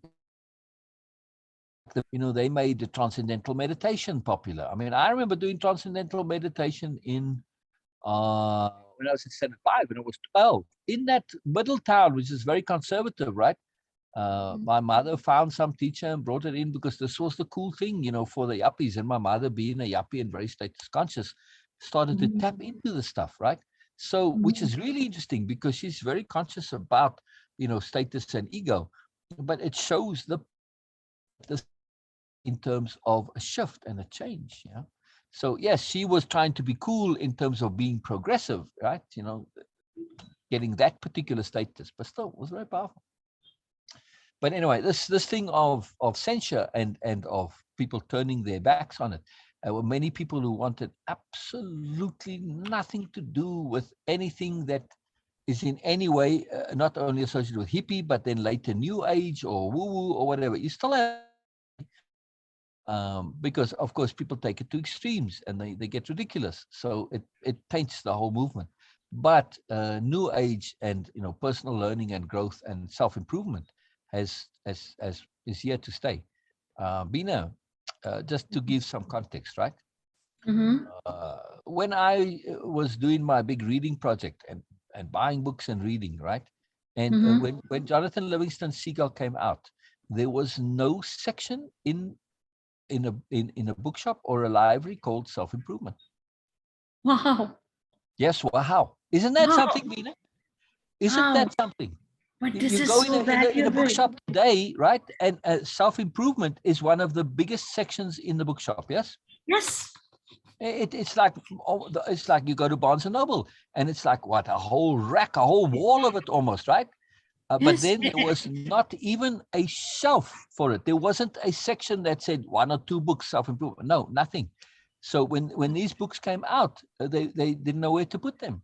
they made the transcendental meditation popular. I mean, I remember doing transcendental meditation in when I was in standard 5, when I was 12, in that middle town, which is very conservative, right? My mother found some teacher and brought it in because this was the cool thing, for the yuppies. And my mother, being a yuppie and very status conscious, started to tap into the stuff, right? So, which is really interesting because she's very conscious about, status and ego, but it shows this in terms of a shift and a change, So yes, she was trying to be cool in terms of being progressive, right? Getting that particular status, but still it was very powerful. But anyway, this thing of censure and of people turning their backs on it, there were many people who wanted absolutely nothing to do with anything that is in any way not only associated with hippie, but then later New Age or woo-woo or whatever. You still have because of course people take it to extremes and they get ridiculous, so it taints the whole movement. But New Age and personal learning and growth and self-improvement is here to stay. Beena, just to give some context, right? When I was doing my big reading project and buying books and reading, right? And when Jonathan Livingston Seagull came out, there was no section in a bookshop or a library called self-improvement. Wow. Yes, wow. Isn't that something, Beena? Isn't that something? But this You is go so in a bookshop today, right? And self-improvement is one of the biggest sections in the bookshop, yes? Yes. It's like you go to Barnes and Noble and it's like what, a whole rack, a whole wall of it almost, right? But then there was not even a shelf for it. There wasn't a section that said 1 or 2 books self-improvement. No, nothing. So when these books came out, they didn't know where to put them.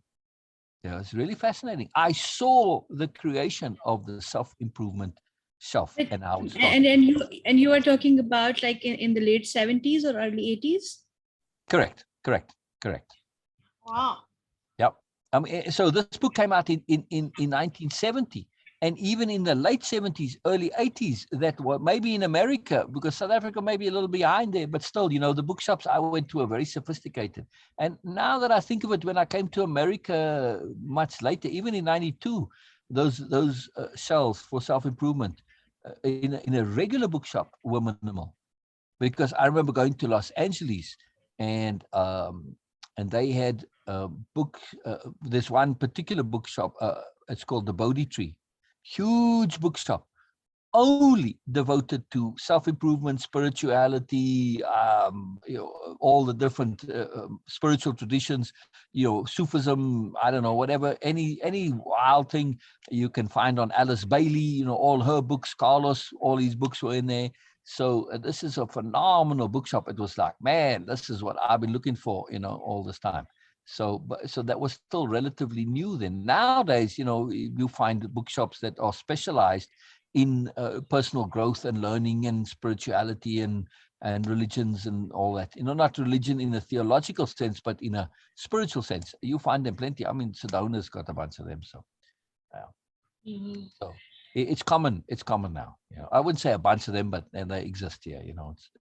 Yeah, it's really fascinating. I saw the creation of the self-improvement shelf and how it started. And you are talking about like in the late 70s or early 80s? Correct. Wow. Yep. So this book came out in 1970. And even in the late 70s, early 80s, that were maybe in America, because South Africa may be a little behind there, but still, the bookshops I went to are very sophisticated. And now that I think of it, when I came to America much later, even in 92, those shelves for self-improvement in a regular bookshop were minimal. Because I remember going to Los Angeles and they had a book, there's one particular bookshop, it's called the Bodhi Tree. Huge bookshop, only devoted to self-improvement, spirituality, all the different spiritual traditions, Sufism, I don't know, whatever, any wild thing you can find on Alice Bailey, all her books, Carlos, all his books were in there. So this is a phenomenal bookshop. It was like, man, this is what I've been looking for, all this time. So that was still relatively new then. Nowadays, you find bookshops that are specialized in personal growth and learning and spirituality and and religions and all that. Not religion in a theological sense, but in a spiritual sense. You find them plenty. I mean, Sedona's got a bunch of them. So, Mhm. so it's common. It's common now. I wouldn't say a bunch of them, but they exist here.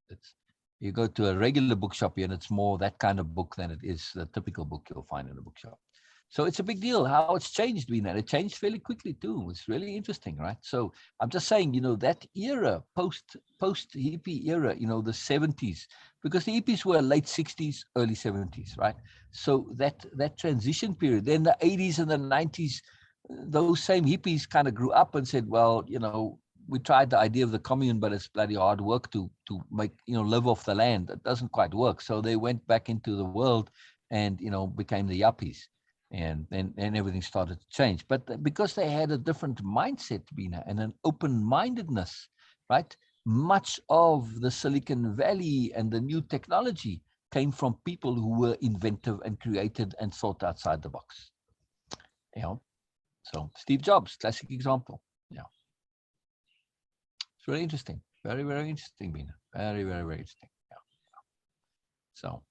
It's you go to a regular bookshop here, and it's more that kind of book than it is the typical book you'll find in a bookshop. So it's a big deal how it's changed, Beena. It changed fairly quickly too. It's really interesting, right? So I'm just saying, that era, post hippie era, the 70s, because the hippies were late 60s, early 70s, right? So that transition period, then the 80s and the 90s, those same hippies kind of grew up and said, well, we tried the idea of the commune, but it's bloody hard work to make, live off the land. It doesn't quite work. So they went back into the world and, became the yuppies. And everything started to change. But because they had a different mindset, Beena, and an open-mindedness, right? Much of the Silicon Valley and the new technology came from people who were inventive and creative and thought outside the box. So Steve Jobs, classic example. Yeah. It's really interesting. Very, very interesting, Beena. Very, very, very interesting. Yeah. So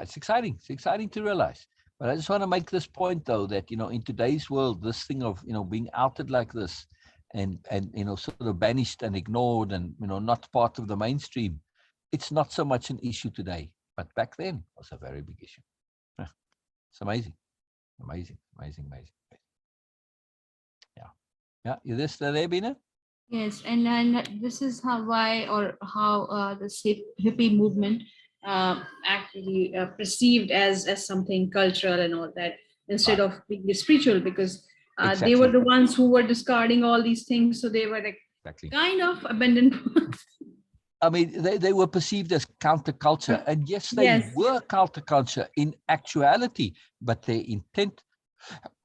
it's exciting. It's exciting to realize. But I just want to make this point, though, that, in today's world, this thing of, being outed like this and sort of banished and ignored and, not part of the mainstream, it's not so much an issue today. But back then, it was a very big issue. It's amazing. Amazing, amazing, amazing. Yeah. Yeah. You still there, Beena? Yes, and this is how this hippie movement actually perceived as something cultural and all that, instead Right. of being spiritual, because they were Exactly. the ones who were discarding all these things, so they were like Exactly. kind of abandoned. I mean, they were perceived as counterculture. And yes, they Yes, were counterculture in actuality, but their intent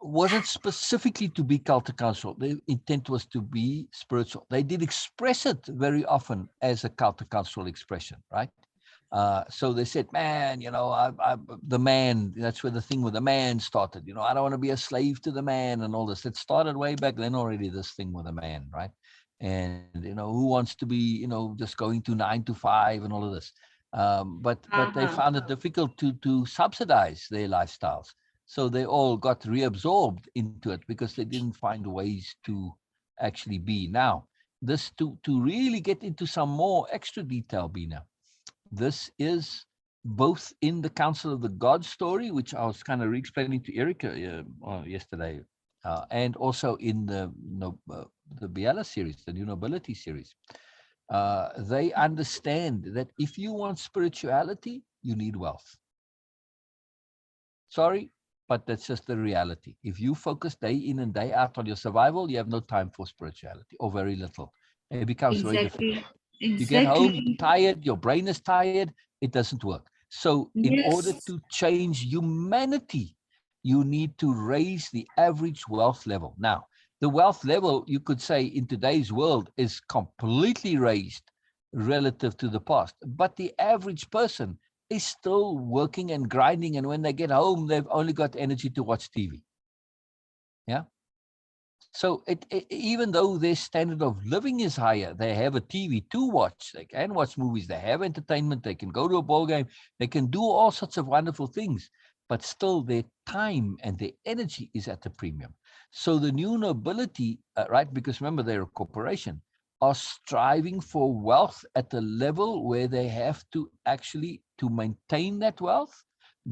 wasn't specifically to be countercultural. Their intent was to be spiritual. They did express it very often as a countercultural expression, right? So they said, man, the man, that's where the thing with the man started. I don't want to be a slave to the man and all this. It started way back then already, this thing with the man, right? And, who wants to be, just going to 9 to 5 and all of this. But they found it difficult to subsidize their lifestyles. So they all got reabsorbed into it because they didn't find ways to actually be. Now, this to really get into some more extra detail, Beena. This is both in the Council of the Gods story, which I was kind of re-explaining to Erica yesterday, and also in the Biala series, the New Nobility series. They understand that if you want spirituality, you need wealth. Sorry, but that's just the reality. If you focus day in and day out on your survival, you have no time for spirituality, or very little. It becomes very difficult. exactly, You get home exactly. tired, your brain is tired, it doesn't work. So in order Yes, to change humanity, you need to raise the average wealth level. Now, the wealth level, you could say, in today's world is completely raised relative to the past. But the average person is still working and grinding. And when they get home, they've only got energy to watch TV. Yeah. So even though their standard of living is higher, they have a TV to watch. They can watch movies. They have entertainment. They can go to a ball game. They can do all sorts of wonderful things. But still, their time and their energy is at a premium. So the new nobility, right? Because remember, they're a corporation, are striving for wealth at a level where they have to actually, to maintain that wealth,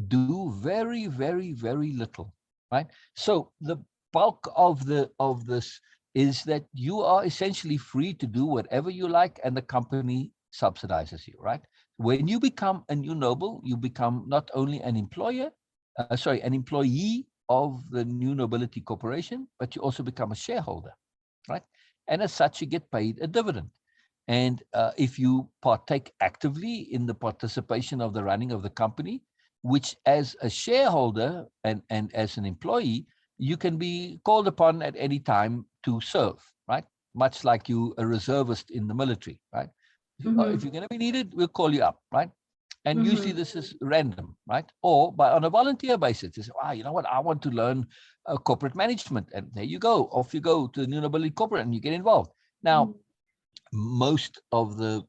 do very, very, very little, right? So the bulk of this is that you are essentially free to do whatever you like, and the company subsidizes you, right? When you become a new noble, you become not only an an employee of the new nobility corporation, but you also become a shareholder, right? And as such, you get paid a dividend. And if you partake actively in the participation of the running of the company, which as a shareholder and as an employee, you can be called upon at any time to serve, right? Much like you a reservist in the military, right? If you're going to be needed, we'll call you up, right? And usually this is random, right? Or on a volunteer basis. You say, you know what? I want to learn corporate management. And there you go. Off you go to the New Nobility Corporate and you get involved. Now, most of the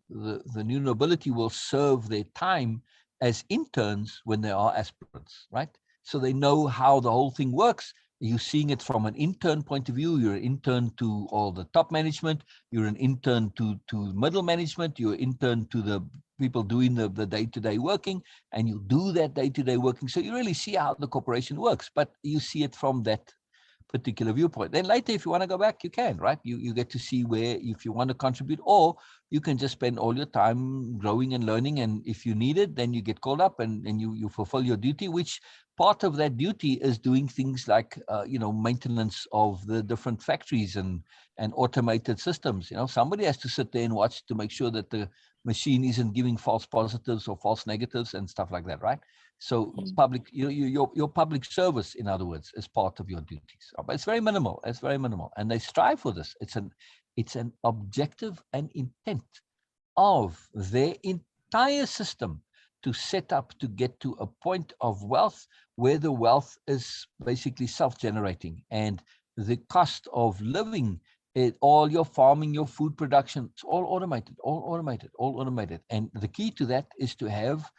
new nobility will serve their time as interns when they are aspirants, right? So they know how the whole thing works. You're seeing it from an intern point of view. You're an intern to all the top management. You're an intern to middle management. You're an intern to the people doing the day-to-day working, and you do that day-to-day working. So you really see how the corporation works, but you see it from that particular viewpoint. Then later, if you want to go back, you can, right? You get to see where, if you want to contribute, or you can just spend all your time growing and learning. And if you need it, then you get called up and you fulfill your duty, which part of that duty is doing things like, maintenance of the different factories and automated systems. Somebody has to sit there and watch to make sure that the machine isn't giving false positives or false negatives and stuff like that, right? So public, your public service, in other words, is part of your duties. But it's very minimal. It's very minimal, and they strive for this. It's an objective and intent of their entire system to set up to get to a point of wealth where the wealth is basically self-generating, and the cost of living, all your farming, your food production, it's all automated, all automated, all automated. And the key to that is to have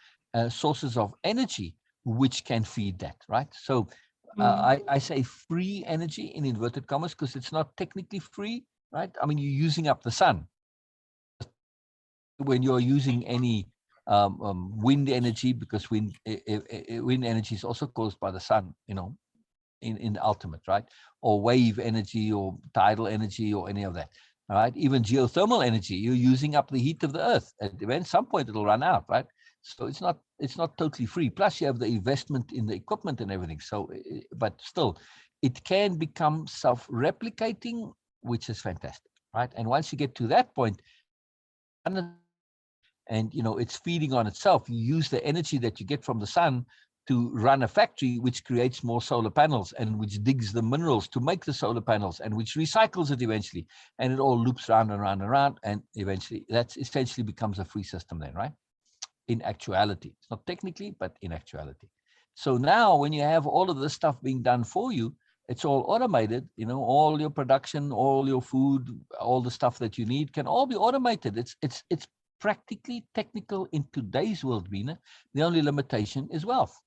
sources of energy which can feed that, right? So I say free energy in inverted commas because it's not technically free, right? I mean, you're using up the sun. When you're using any wind energy, because wind energy is also caused by the sun, in the ultimate, right? Or wave energy or tidal energy or any of that, right? Even geothermal energy, you're using up the heat of the earth. At some point, it'll run out, right? So it's not totally free. Plus, you have the investment in the equipment and everything. So, but still, it can become self-replicating, which is fantastic, right? And once you get to that point, and it's feeding on itself. You use the energy that you get from the sun to run a factory, which creates more solar panels and which digs the minerals to make the solar panels and which recycles it eventually. And it all loops round and round and round. And eventually that's essentially becomes a free system then, right? In actuality, it's not technically, but in actuality. So now when you have all of this stuff being done for you, it's all automated, all your production, all your food, all the stuff that you need can all be automated. It's practically technical in today's world, Beena. The only limitation is wealth.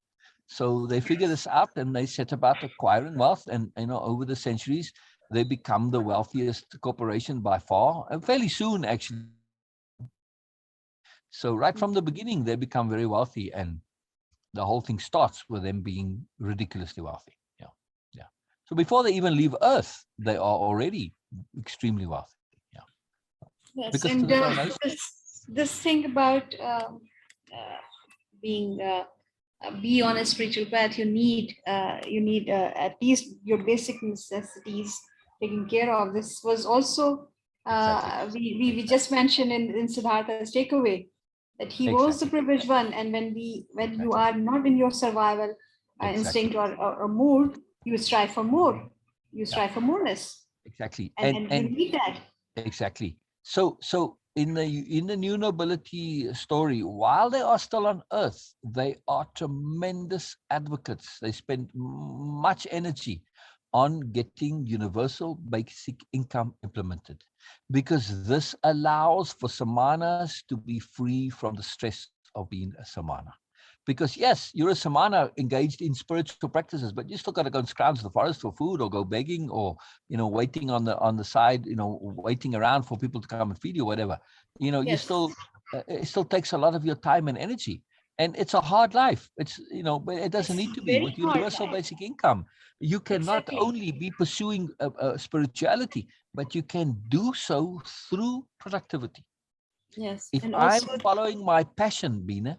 So they figure this out and they set about acquiring wealth. And, over the centuries, they become the wealthiest corporation by far, and fairly soon, actually. So right from the beginning, they become very wealthy, and the whole thing starts with them being ridiculously wealthy. Yeah. Yeah. So before they even leave Earth, they are already extremely wealthy. Yeah. Yes, Because and to the donation. this thing about being be on a spiritual path, you need at least your basic necessities taken care of. This was also Exactly. we just mentioned in Siddhartha's takeaway that he was the Exactly. privileged one, and when you Exactly. are not in your survival instinct Exactly. or mood, you strive for more, you Yeah. strive for moreness, Exactly. and you need that. Exactly. So in the new nobility story, while they are still on Earth, they are tremendous advocates. They spend much energy on getting universal basic income implemented, because this allows for samanas to be free from the stress of being a samana. Because yes, you're a samana engaged in spiritual practices, but you still got to go and scrounge the forest for food, or go begging, or waiting on the side, waiting around for people to come and feed you, whatever. You Yes, still it still takes a lot of your time and energy, and it's a hard life. It's but it doesn't it's need to be. very With hard. universal basic income, you can not Exactly. only be pursuing spirituality, but you can do so through productivity. Yes, If and I'm also. following my passion, Beena,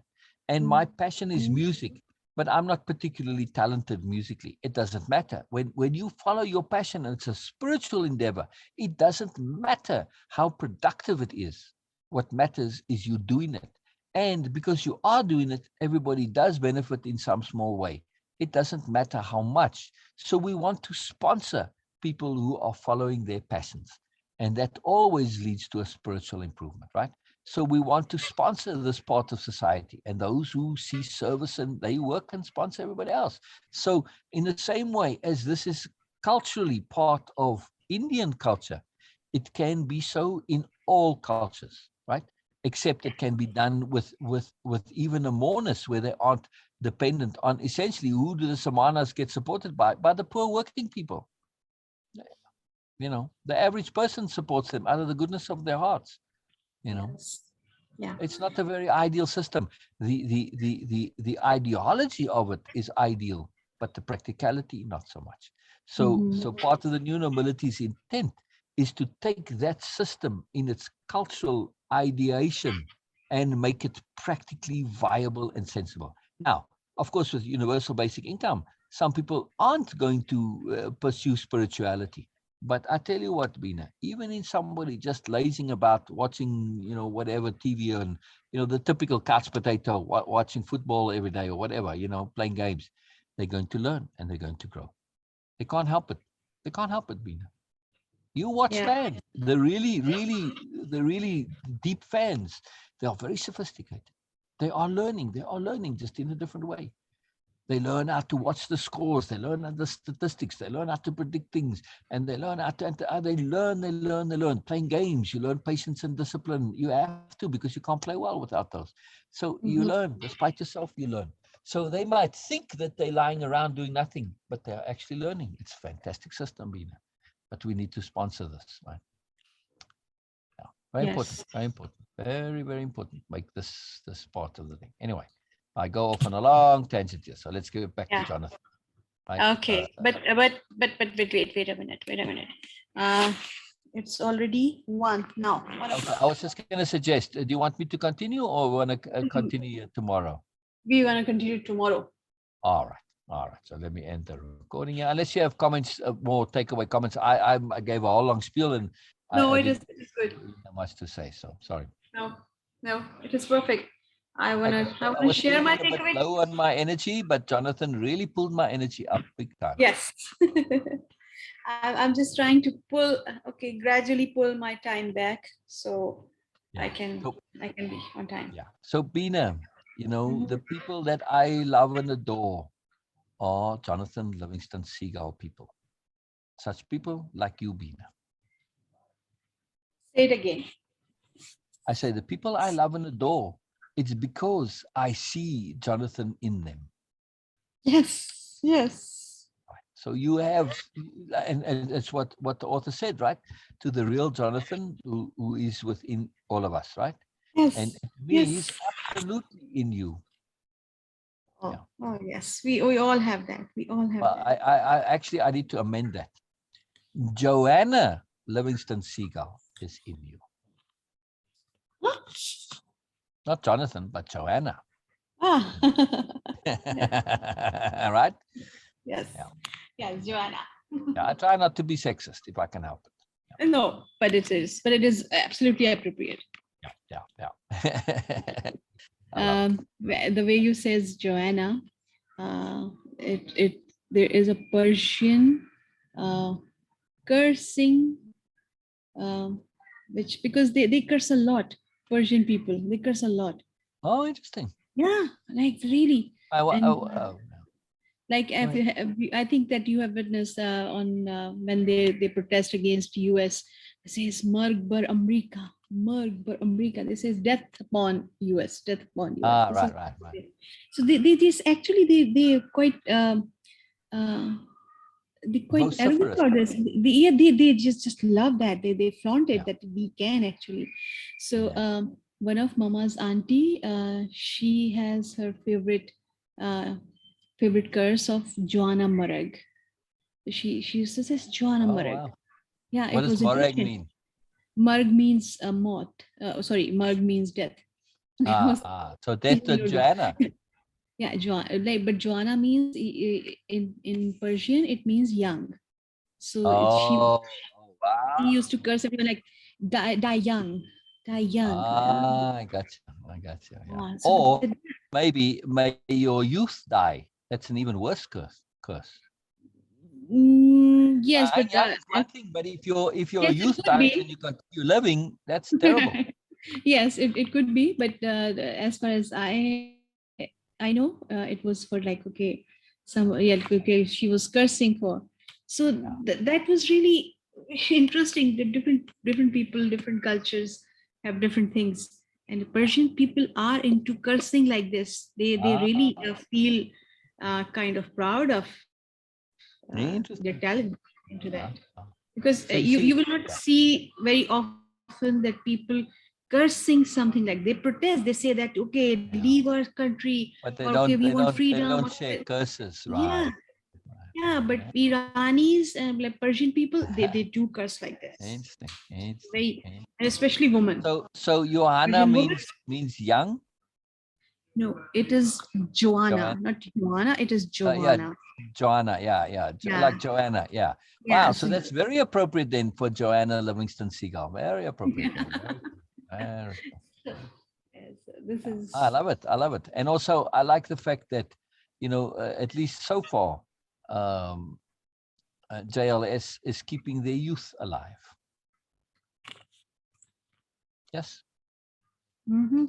and my Mm, passion is music, but I'm not particularly talented musically, it doesn't matter. When you follow your passion and it's a spiritual endeavor, it doesn't matter how productive it is. What matters is you doing it. And because you are doing it, everybody does benefit in some small way. It doesn't matter how much. So we want to sponsor people who are following their passions. And that always leads to a spiritual improvement, right? So we want to sponsor this part of society, and those who see service and they work and sponsor everybody else. So in the same way as this is culturally part of Indian culture, It can be so in all cultures, right? Except it can be done with even a moreness where they aren't dependent on essentially who do the samanas get supported by the poor working people. The average person supports them out of the goodness of their hearts. Yes. Yeah. It's not a very ideal system. The ideology of it is ideal, but the practicality not so much. So part of the new nobility's intent is to take that system in its cultural ideation and make it practically viable and sensible. Now, of course, with universal basic income, some people aren't going to pursue spirituality. But I tell you what, Beena, even in somebody just lazing about watching, whatever TV and, the typical couch potato, watching football every day or whatever, playing games, they're going to learn and they're going to grow. They can't help it. They can't help it, Beena. You watch fans, the really deep fans, they are very sophisticated. They are learning just in a different way. They learn how to watch the scores. They learn the statistics. They learn how to predict things, and they learn how to. They learn. Playing games, you learn patience and discipline. You have to because you can't play well without those. So you learn, despite yourself, you learn. So they might think that they're lying around doing nothing, but they're actually learning. It's a fantastic system, Beena. But we need to sponsor this, right? Yeah, very important. Very important. Very, very important. Make this part of the thing. Anyway. I go off on a long tangent here, so let's get back to Jonathan. Right? Okay, but wait a minute. It's already 1 now. Okay, I was just going to suggest. Do you want me to continue, or want to continue tomorrow? We want to continue tomorrow. All right. So let me end the recording here. Unless you have comments, more takeaway comments. I gave a whole long spiel, and no, I it is good. Not much to say. So sorry. No, it is perfect. I wanna share my takeaway. Low on my energy, but Jonathan really pulled my energy up big time. Yes. I'm just trying to gradually pull my time back, so I can be on time. Yeah. So Beena, the people that I love and adore are Jonathan Livingston Seagull people. Such people like you, Beena. Say it again. I say the people I love and adore, it's because I see Jonathan in them. Yes. Right. So you have, and it's what the author said, right? To the real Jonathan who is within all of us, right? Yes. And he's absolutely in you. Oh yes, we all have that. We all have that. I need to amend that. Joanna Livingston Seagull is in you. Not Jonathan, but Joanna. Right? Yes. Yes, Joanna. I try not to be sexist if I can help it. No, but it is absolutely appropriate. Yeah. The way you says Joanna, there is a Persian cursing, which because they curse a lot. Persian people, they curse a lot. Oh, interesting. Yeah, like really. Like I think that you have witnessed on when they protest against US. It says "Marg bar America." This is death upon US. Right. So they just actually they quite they quite arrogant about this. They just love that. They flaunt it that we can actually. So one of Mama's auntie, she has her favorite curse of Joanna Marag. She used to say Joanna Marag. Wow. Yeah, what does Marag mean? Marg means moth. Marg means death. So death to Joanna. Yeah, but Joanna means in Persian it means young. So she used to curse everyone like die young. I got you. Yeah. Or maybe may your youth die. That's an even worse curse. Yes, but it's one thing. But if your youth dies and you continue living, that's terrible. Yes, it could be. But as far as I know, it was for like she was cursing for. So that was really interesting. The different people, different cultures have different things. And the Persian people are into cursing like this. They really feel kind of proud of their Interesting. talent into that. Yeah. Because So you you see, will not see very often that people cursing something like they protest. They say that okay, leave our country, but or okay, we want they freedom. don't share curses, Yeah, right? yeah. But Iranis and like Persian people, they do curse like this. Interesting. Interesting. Very, and especially women. So Johanna Persian women. means young. No, it is Joanna, Joanna. not Joanna. It is Yeah, Joanna. Joanna. Yeah. Yeah, Like Joanna. Yeah. yeah. Wow. So that's very appropriate then for Joanna Livingston Seagull. Very appropriate. Then. Very cool. Yes, this is. I love it. I love it. And also, I like the fact that, at least so far, JLS is keeping their youth alive. Yes.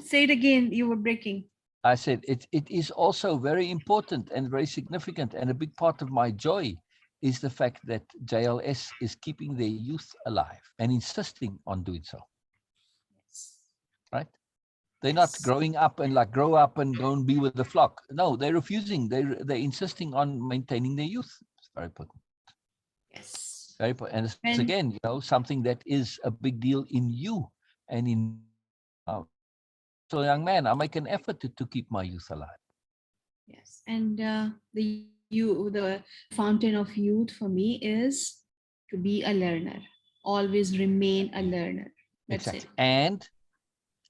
Say it again. You were breaking. I said it is also very important and very significant, and a big part of my joy is the fact that JLS is keeping their youth alive and insisting on doing so. Right? They're not growing up and grow up and go and be with the flock. No, they're refusing. They're insisting on maintaining their youth. It's very important. Yes. Very important. And it's again, something that is a big deal in you and in. So, young man, I make an effort to keep my youth alive. Yes, and the fountain of youth for me is to be a learner. Always remain a learner. That's Exactly. it.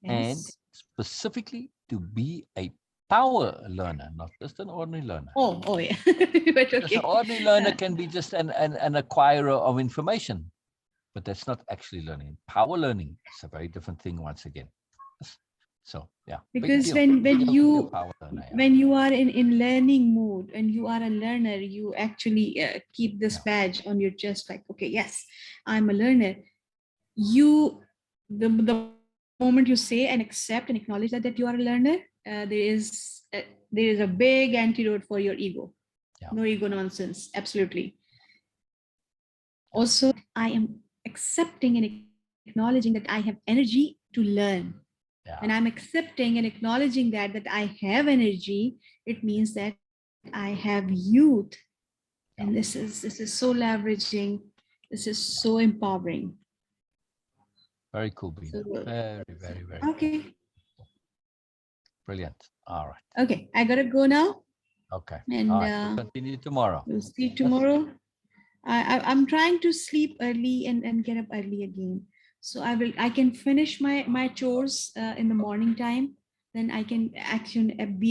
And specifically to be a power learner, not just an ordinary learner. Oh yeah. But okay. An ordinary learner can be just an acquirer of information, but that's not actually learning. Power learning is a very different thing once again. So yeah. Because when you are in learning mood and you are a learner, you actually keep this badge on your chest, like, okay, yes, I'm a learner. The moment you say and accept and acknowledge that you are a learner, there is a big antidote for your ego. No ego nonsense. Absolutely. Also, I am accepting and acknowledging that I have energy to learn. When I'm accepting and acknowledging that I have energy, it means that I have youth. And this is so leveraging. This is so empowering. Very cool, Beena. Very okay. Cool. Brilliant. All right. Okay, I gotta go now. Okay. And we'll continue tomorrow. We'll see you tomorrow. I'm trying to sleep early and get up early again. So I can finish my chores in the morning time. Then I can be